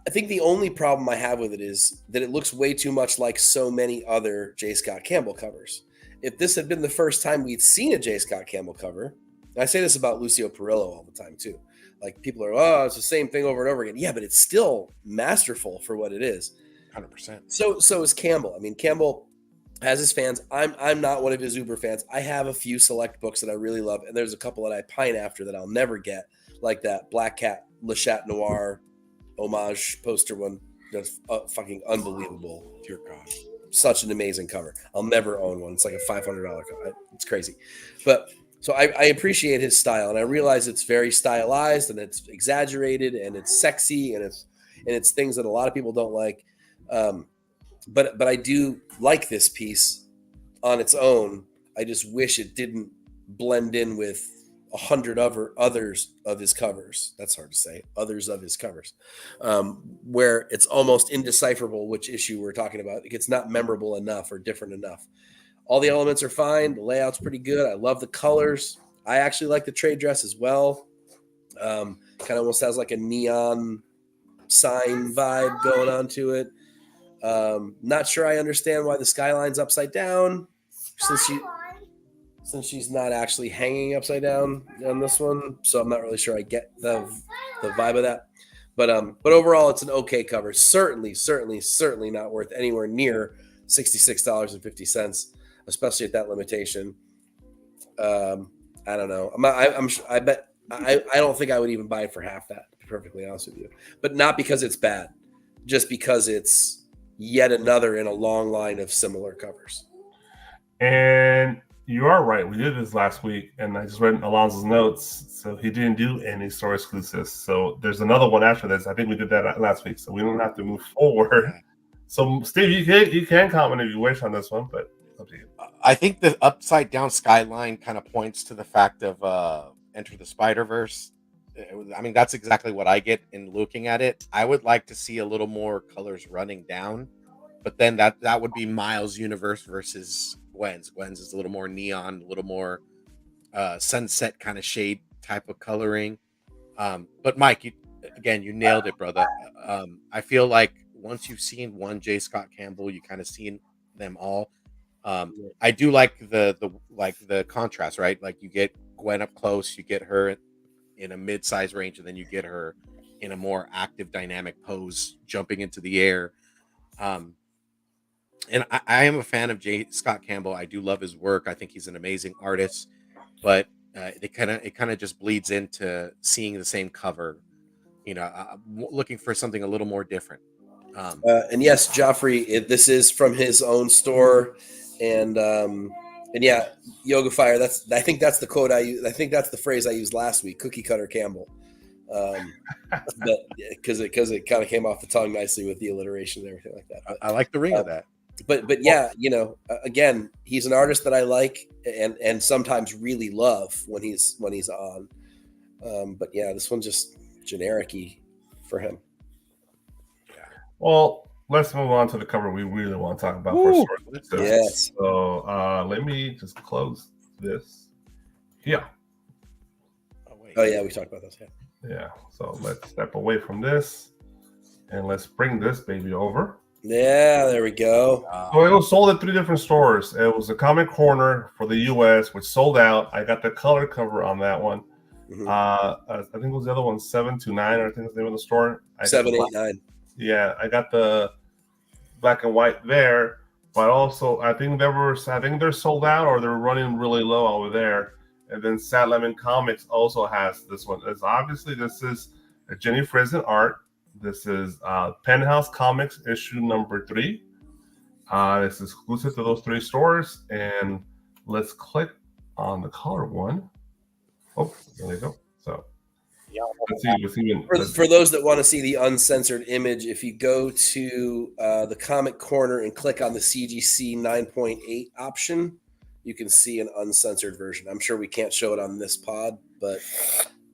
I think the only problem I have with it is that it looks way too much like so many other J. Scott Campbell covers. If this had been the first time we'd seen a J. Scott Campbell cover, and I say this about Lucio Perillo all the time too. Like people are, oh, it's the same thing over and over again. Yeah, but it's still masterful for what it is. 100%. So is Campbell. I mean, Campbell has his fans. I'm not one of his uber fans. I have a few select books that I really love, and there's a couple that I pine after that I'll never get, like that Black Cat Le Chat Noir homage poster one. That's fucking unbelievable. Dear God, such an amazing cover. I'll never own one. It's like a $500 cover. It's crazy, but so I appreciate his style, and I realize it's very stylized and it's exaggerated and it's sexy and it's things that a lot of people don't like. But I do like this piece on its own. I just wish it didn't blend in with 100 others of his covers. That's hard to say. Others of his covers, where it's almost indecipherable which issue we're talking about. It's not memorable enough or different enough. All the elements are fine. The layout's pretty good. I love the colors. I actually like the trade dress as well. Kind of almost has like a neon sign vibe going on to it. Not sure I understand why the skyline's upside down since she's not actually hanging upside down on this one. So I'm not really sure I get the vibe of that. But overall, it's an okay cover. Certainly not worth anywhere near $66.50, especially at that limitation. I don't know. I bet I don't think I would even buy it for half that, to be perfectly honest with you. But not because it's bad, just because it's yet another in a long line of similar covers. And you are right. We did this last week, and I just read Alonzo's notes. So he didn't do any store exclusives. So there's another one after this. I think we did that last week, so we don't have to move forward. So Steve, you can comment if you wish on this one, but it's up to you. I think the upside down skyline kind of points to the fact of Enter the Spider-Verse. I mean, that's exactly what I get in looking at it. I would like to see a little more colors running down, but then that would be Miles' universe versus Gwen's. Gwen's is a little more neon, a little more sunset kind of shade type of coloring. But Mike, you nailed it, brother. I feel like once you've seen one J. Scott Campbell, you kind of seen them all. I do like the contrast, right? Like you get Gwen up close, you get her in a mid-size range, and then you get her in a more active, dynamic pose, jumping into the air. Um, and I am a fan of J. Scott Campbell. I do love his work. I think he's an amazing artist, but it kind of just bleeds into seeing the same cover. Looking for something a little more different. And yes, Joffrey, this is from his own store, and yeah, Yoga Fire. I think that's the quote I use. I think that's the phrase I used last week. Cookie Cutter Campbell, because it kind of came off the tongue nicely with the alliteration and everything like that. But, I like the ring of that. But yeah, again, he's an artist that I like and sometimes really love when he's on. But yeah, this one's just generic-y for him. Well, let's move on to the cover we really want to talk about first. Yes. So let me just close this. Yeah. Oh yeah, we talked about this. Yeah. So let's step away from this and let's bring this baby over. Yeah, there we go. So it was sold at 3 different stores. It was a Comic Corner for the US, which sold out. I got the color cover on that one. Mm-hmm. I think it was the other one, 729, I think is the name of the store. 789. Yeah, I got the black and white there, but also I think they're sold out or they're running really low over there. And then Sad Lemon Comics also has this one. Obviously, this is a Jenny Frison art. This is Penthouse Comics issue number 3. It's exclusive to those 3 stores. And let's click on the color one. Oh, there we go. So let's see. For those that want to see the uncensored image, if you go to the Comic Corner and click on the CGC 9.8 option, you can see an uncensored version. I'm sure we can't show it on this pod, but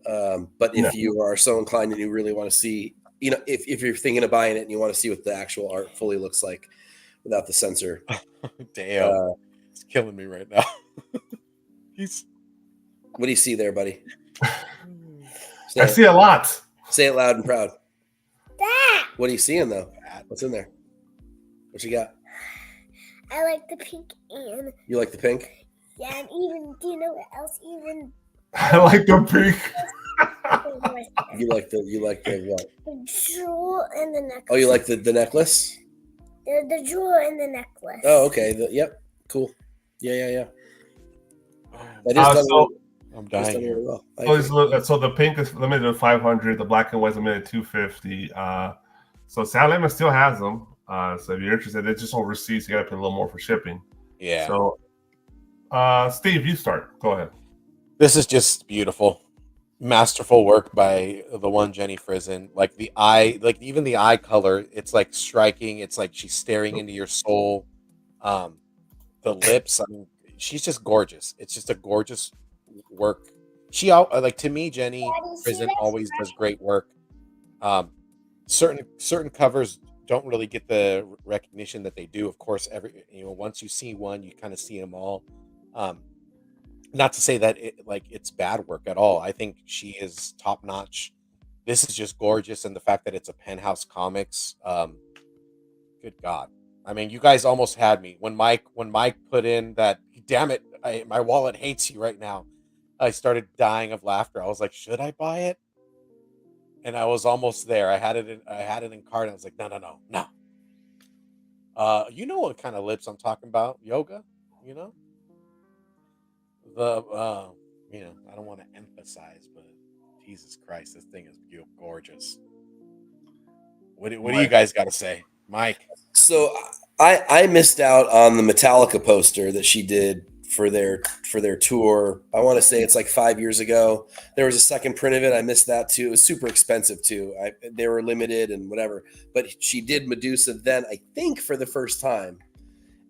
if you are so inclined and you really want to see, if you're thinking of buying it and you want to see what the actual art fully looks like without the censor. Damn, it's killing me right now. What do you see there, buddy? I see a lot. Say it loud and proud. That. What are you seeing, though? What's in there? What you got? I like the pink and. You like the pink? Yeah, and even, do you know what else? Even. I like the pink. You like the what? The jewel and the necklace. Oh, you like the necklace? The jewel and the necklace. Oh, okay. Yep. Cool. Yeah. That is done I'm dying here. well. So the pink is limited to 500. The black and white is limited to 250. So Sad Lemon still has them. So if you're interested, it's just overseas. You got to pay a little more for shipping. Yeah. So, Steve, you start. Go ahead. This is just beautiful, masterful work by the one Jenny Frison. Like the eye, like even the eye color, it's like striking. It's like she's staring into your soul. The lips, I mean, she's just gorgeous. It's just a gorgeous work. To me, Jenny Frison always does great work. Certain covers don't really get the recognition that they do. Of course, once you see one, you kind of see them all. Not to say that it's bad work at all. I think she is top notch. This is just gorgeous, and the fact that it's a Penthouse Comics, good God! I mean, you guys almost had me when Mike put in that. Damn it! My wallet hates you right now. I started dying of laughter. I was like, should I buy it? And I was almost there. I had it in cart. And I was like, no. You know what kind of lips I'm talking about? Yoga, I don't want to emphasize, but Jesus Christ, this thing is gorgeous. What do you guys got to say, Mike? So I missed out on the Metallica poster that she did for their tour. I want to say it's like 5 years ago. There was a second print of it. I missed that too. It was super expensive too. They were limited and whatever. But she did Medusa then, I think, for the first time.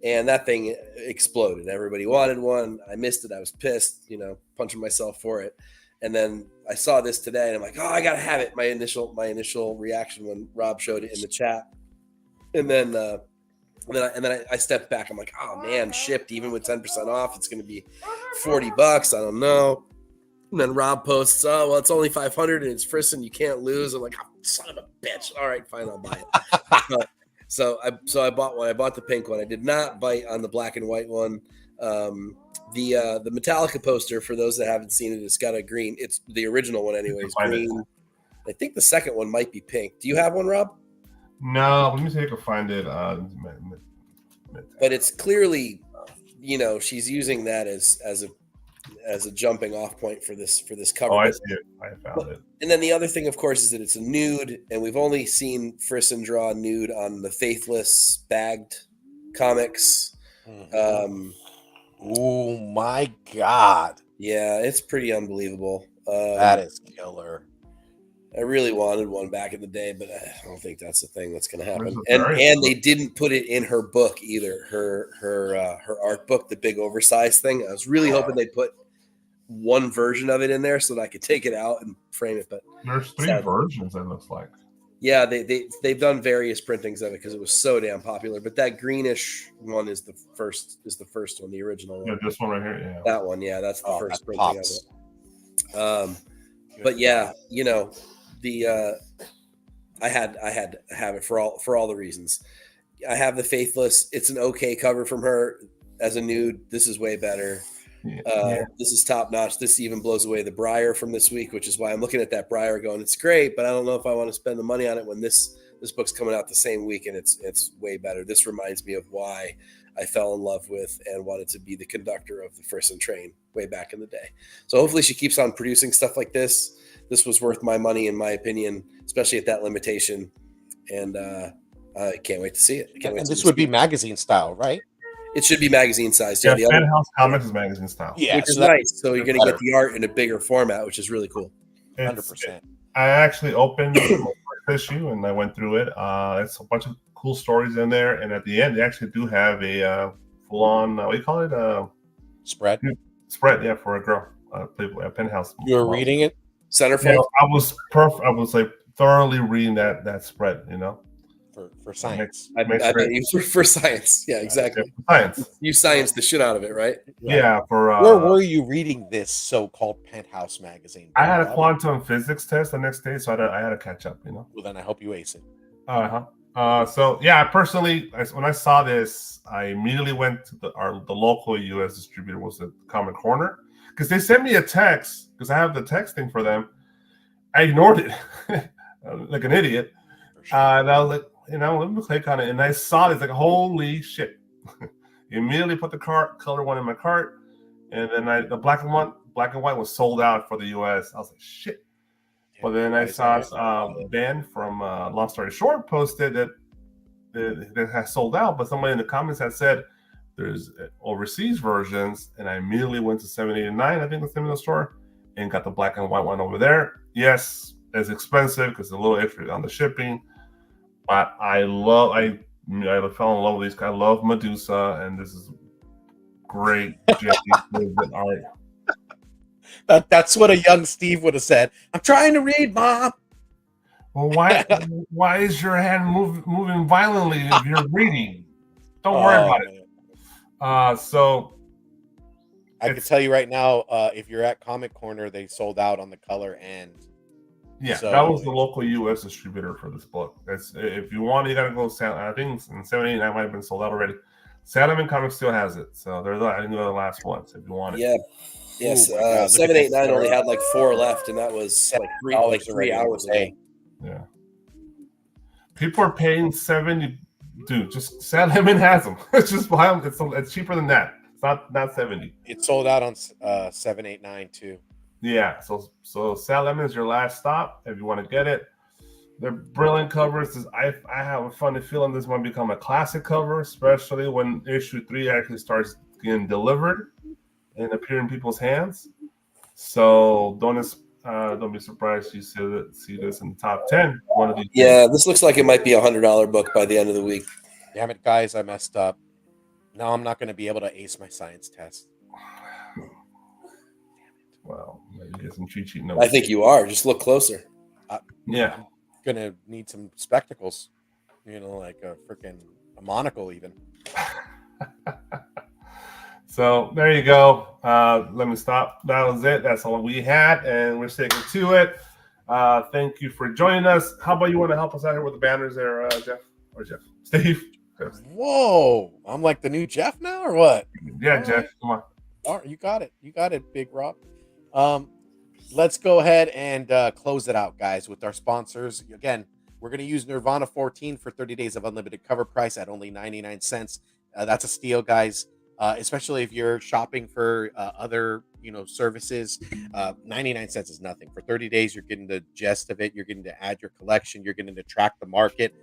And that thing exploded. Everybody wanted one. I missed it. I was pissed, punching myself for it. And then I saw this today and I'm like, oh, I got to have it. My initial reaction when Rob showed it in the chat. And then I stepped back. I'm like, oh man, shipped even with 10% off. It's going to be $40. I don't know. And then Rob posts, oh, well, it's only 500 and it's Frison. You can't lose. I'm like, oh, son of a bitch. All right, fine. I'll buy it. I bought one. I bought the pink one. I did not bite on the black and white one. The Metallica poster, for those that haven't seen it, it's got a green. It's the original one, anyways. Green. I think the second one might be pink. Do you have one, Rob? No, let me see if I can find it. But it's clearly, she's using that as a jumping off point for this cover. Oh, I see it. I found it. And then the other thing, of course, is that it's a nude, and we've only seen Frisson draw a nude on the Faithless bagged comics. Oh my God! Yeah, it's pretty unbelievable. That is killer. I really wanted one back in the day, but I don't think that's the thing that's going to happen. Very And they didn't put it in her book either. Her art book, the big oversized thing. I was really hoping they put one version of it in there so that I could take it out and frame it. But there's 3 versions. It looks like. Yeah, they've done various printings of it because it was so damn popular. But that greenish one is the first one, the original one. Yeah, this one right here. Yeah, that one. Yeah, that's the first printing pops. of it. But yeah, I had to have it for all the reasons. I have the Faithless. It's an okay cover from her as a nude. This is way better. This is top notch. This even blows away the Brier from this week, which is why I'm looking at that Brier going, it's great, but I don't know if I want to spend the money on it when this book's coming out the same week and it's way better. This reminds me of why I fell in love with and wanted to be the conductor of the Frisson train way back in the day. So hopefully she keeps on producing stuff like this. This was worth my money, in my opinion, especially at that limitation. And I can't wait to see it. And this would be magazine style, right? It should be magazine sized. Yeah, Penthouse Comics is magazine style. Yeah, which is nice. So you're going to get the art in a bigger format, which is really cool. 100%. I actually opened the first issue and I went through it. It's a bunch of cool stories in there, and at the end, they actually do have a full-on what do you call it? Spread. Spread, yeah, for a girl. Playboy, Penthouse. You were reading it. Centerfold. Yeah, I was perfect. I was like thoroughly reading that spread. For science. I bet you for science. Yeah, exactly. Yeah, science. You science the shit out of it, right? Yeah. For where were you reading this so-called Penthouse magazine? I had a quantum physics test the next day, so I had to catch up. Well, then I hope you ace it. So yeah, personally, when I saw this, I immediately went to the local U.S. distributor, was the Comic Corner, because they sent me a text because I have the texting for them. I ignored it like an idiot, and I was like, let me click on it, and I saw this like, holy shit! Immediately put the color one in my cart, and then the black and white was sold out for the U.S. I was like, shit. But then I saw Ben from Long Story Short posted that it has sold out, but somebody in the comments had said there's overseas versions, and I immediately went to 789, I think it's the name of the store, and got the black and white one over there. Yes, it's expensive because it's a little extra on the shipping, but I fell in love with these. I love Medusa, and this is great art. That's what a young Steve would have said. I'm trying to read, Mom. Well, why is your hand moving violently if you're reading? Don't worry about it. So I can tell you right now, if you're at Comic Corner, they sold out on the color and. Yeah, so, that was the local U.S. distributor for this book. If you want, you gotta go. I think in 79 might have been sold out already. Salomon Comics still has it, so I think they're the last ones. If you want it, yeah. Yes, 789 only had like 4 left, and that was like 3 hours ago. Yeah, people are paying $70. Dude, just Salomon has them. Just buy them. It's cheaper than that. It's not $70. It sold out on 789 too. Yeah, so Salomon is your last stop if you want to get it. They're brilliant covers. I have a funny feeling this might become a classic cover, especially when issue 3 actually starts getting delivered and appear in people's hands. So don't be surprised you see this in the top 10 one of these. Yeah, this looks like it might be $100 book by the end of the week. Damn it, guys! I messed up. Now I'm not going to be able to ace my science test. Well, maybe get some cheat sheet notes. I think you are. Just look closer. Yeah, I'm gonna need some spectacles. Like a monocle, even. So there you go. Let me stop. That was it. That's all we had, and we're sticking to it. Thank you for joining us. How about you want to help us out here with the banners there, Jeff? or Jeff? Steve. Whoa, I'm like the new Jeff now, or what? Yeah, All Jeff. right. Come on. All right, you got it. You got it, Big Rob. Let's go ahead and close it out, guys, with our sponsors. Again, we're going to use Nirvana 14 for 30 days of unlimited cover price at only 99 cents. That's a steal, guys. Especially if you're shopping for other, services. 99 cents is nothing. For 30 days, you're getting the gist of it. You're getting to add your collection. You're getting to track the market.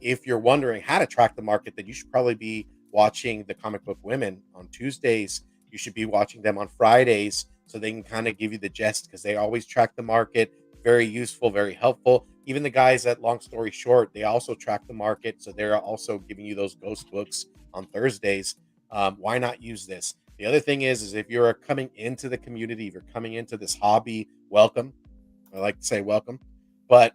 If you're wondering how to track the market, then you should probably be watching the Comic Book Women on Tuesdays. You should be watching them on Fridays so they can kind of give you the gist, because they always track the market. Very useful, very helpful. Even the guys at Long Story Short, they also track the market. So they're also giving you those ghost books on Thursdays. Why not use this? The other thing is if you're coming into the community, if you're coming into this hobby, welcome. I like to say welcome. But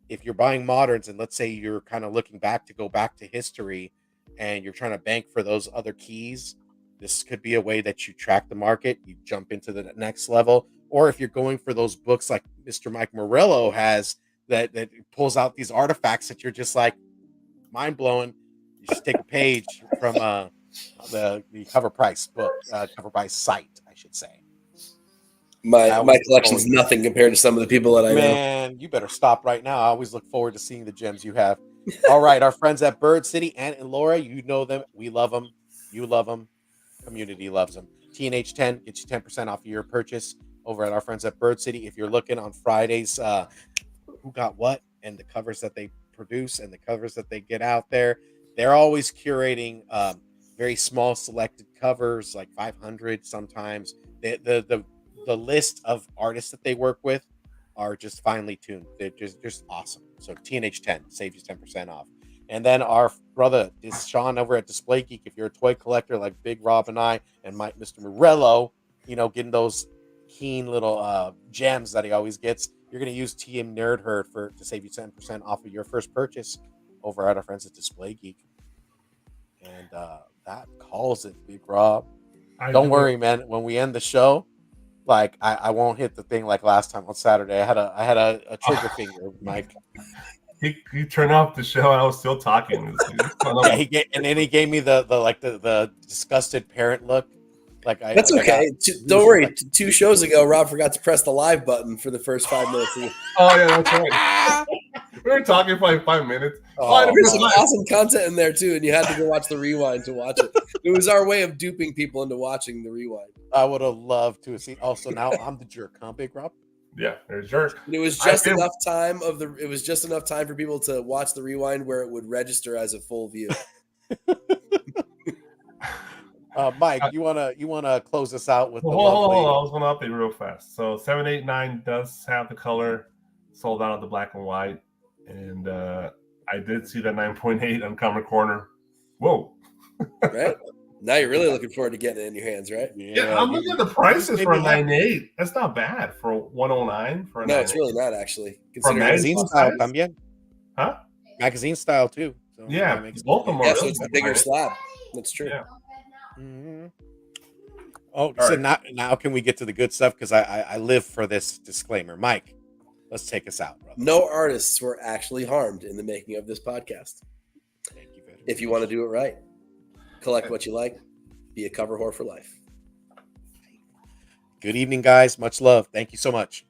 if you're buying moderns, and let's say you're kind of looking back to go back to history and you're trying to bank for those other keys, this could be a way that you track the market, you jump into the next level. Or if you're going for those books like Mr. Mike Morello has, that pulls out these artifacts that you're just like mind blowing, you should take a page from the cover price book, cover price site, I should say. My collection's nothing compared to some of the people that I know. Man, you better stop right now. I always look forward to seeing the gems you have. All right, our friends at Bird City, Ant and Laura, you know them. We love them. You love them. Community loves them. TNH 10 gets you 10% off of your purchase over at our friends at Bird City. If you're looking on Fridays, who got what, and the covers that they produce and the covers that they get out there, they're always curating very small selected covers, like 500 sometimes. The list of artists that they work with are just finely tuned. They're just awesome. So TNH 10 saves you 10% off. And then our brother is Sean over at Display Geek. If you're a toy collector like Big Rob and I, and Mr. Morello, getting those keen little gems that he always gets, you're going to use TM Nerd Herd to save you 10% off of your first purchase over at our friends at Display Geek. And that calls it, Big Rob. Don't worry, man. When we end the show, like I won't hit the thing like last time on Saturday. I had a trigger finger, Mike. He turned off the show and I was still talking. Yeah, and then he gave me the disgusted parent look. That's okay. Don't worry. 2 shows ago, Rob forgot to press the live button for the first 5 minutes. Oh yeah, that's right. We were talking for like 5 minutes. There's some awesome content in there too, and you had to go watch the rewind to watch it. It was our way of duping people into watching the rewind. I would have loved to have seen. Also, now I'm the jerk, huh, Big Rob? Yeah, there's jerk. It was just enough time It was just enough time for people to watch the rewind where it would register as a full view. Mike, you wanna close us out with hold on. I was gonna update real fast. So 789 does have the color sold out of the black and white, and I did see that 9.8 Uncommon Corner. Whoa! Right now you're really looking forward to getting it in your hands, right? Yeah, I'm looking at the prices for a 9.8. That's not bad for 109 for a 9.8. No, it's really not actually. For magazine style también. Huh? Magazine style too. So yeah, both of them are. Yeah, so it's a bigger slab. That's true. Yeah. Mm-hmm. Oh, so right. now can we get to the good stuff? Because I live for this disclaimer. Mike, let's take us out, brother. No artists were actually harmed in the making of this podcast. Thank you very much. If you want to do it right, collect what you like, be a cover whore for life. Good evening, guys. Much love. Thank you so much.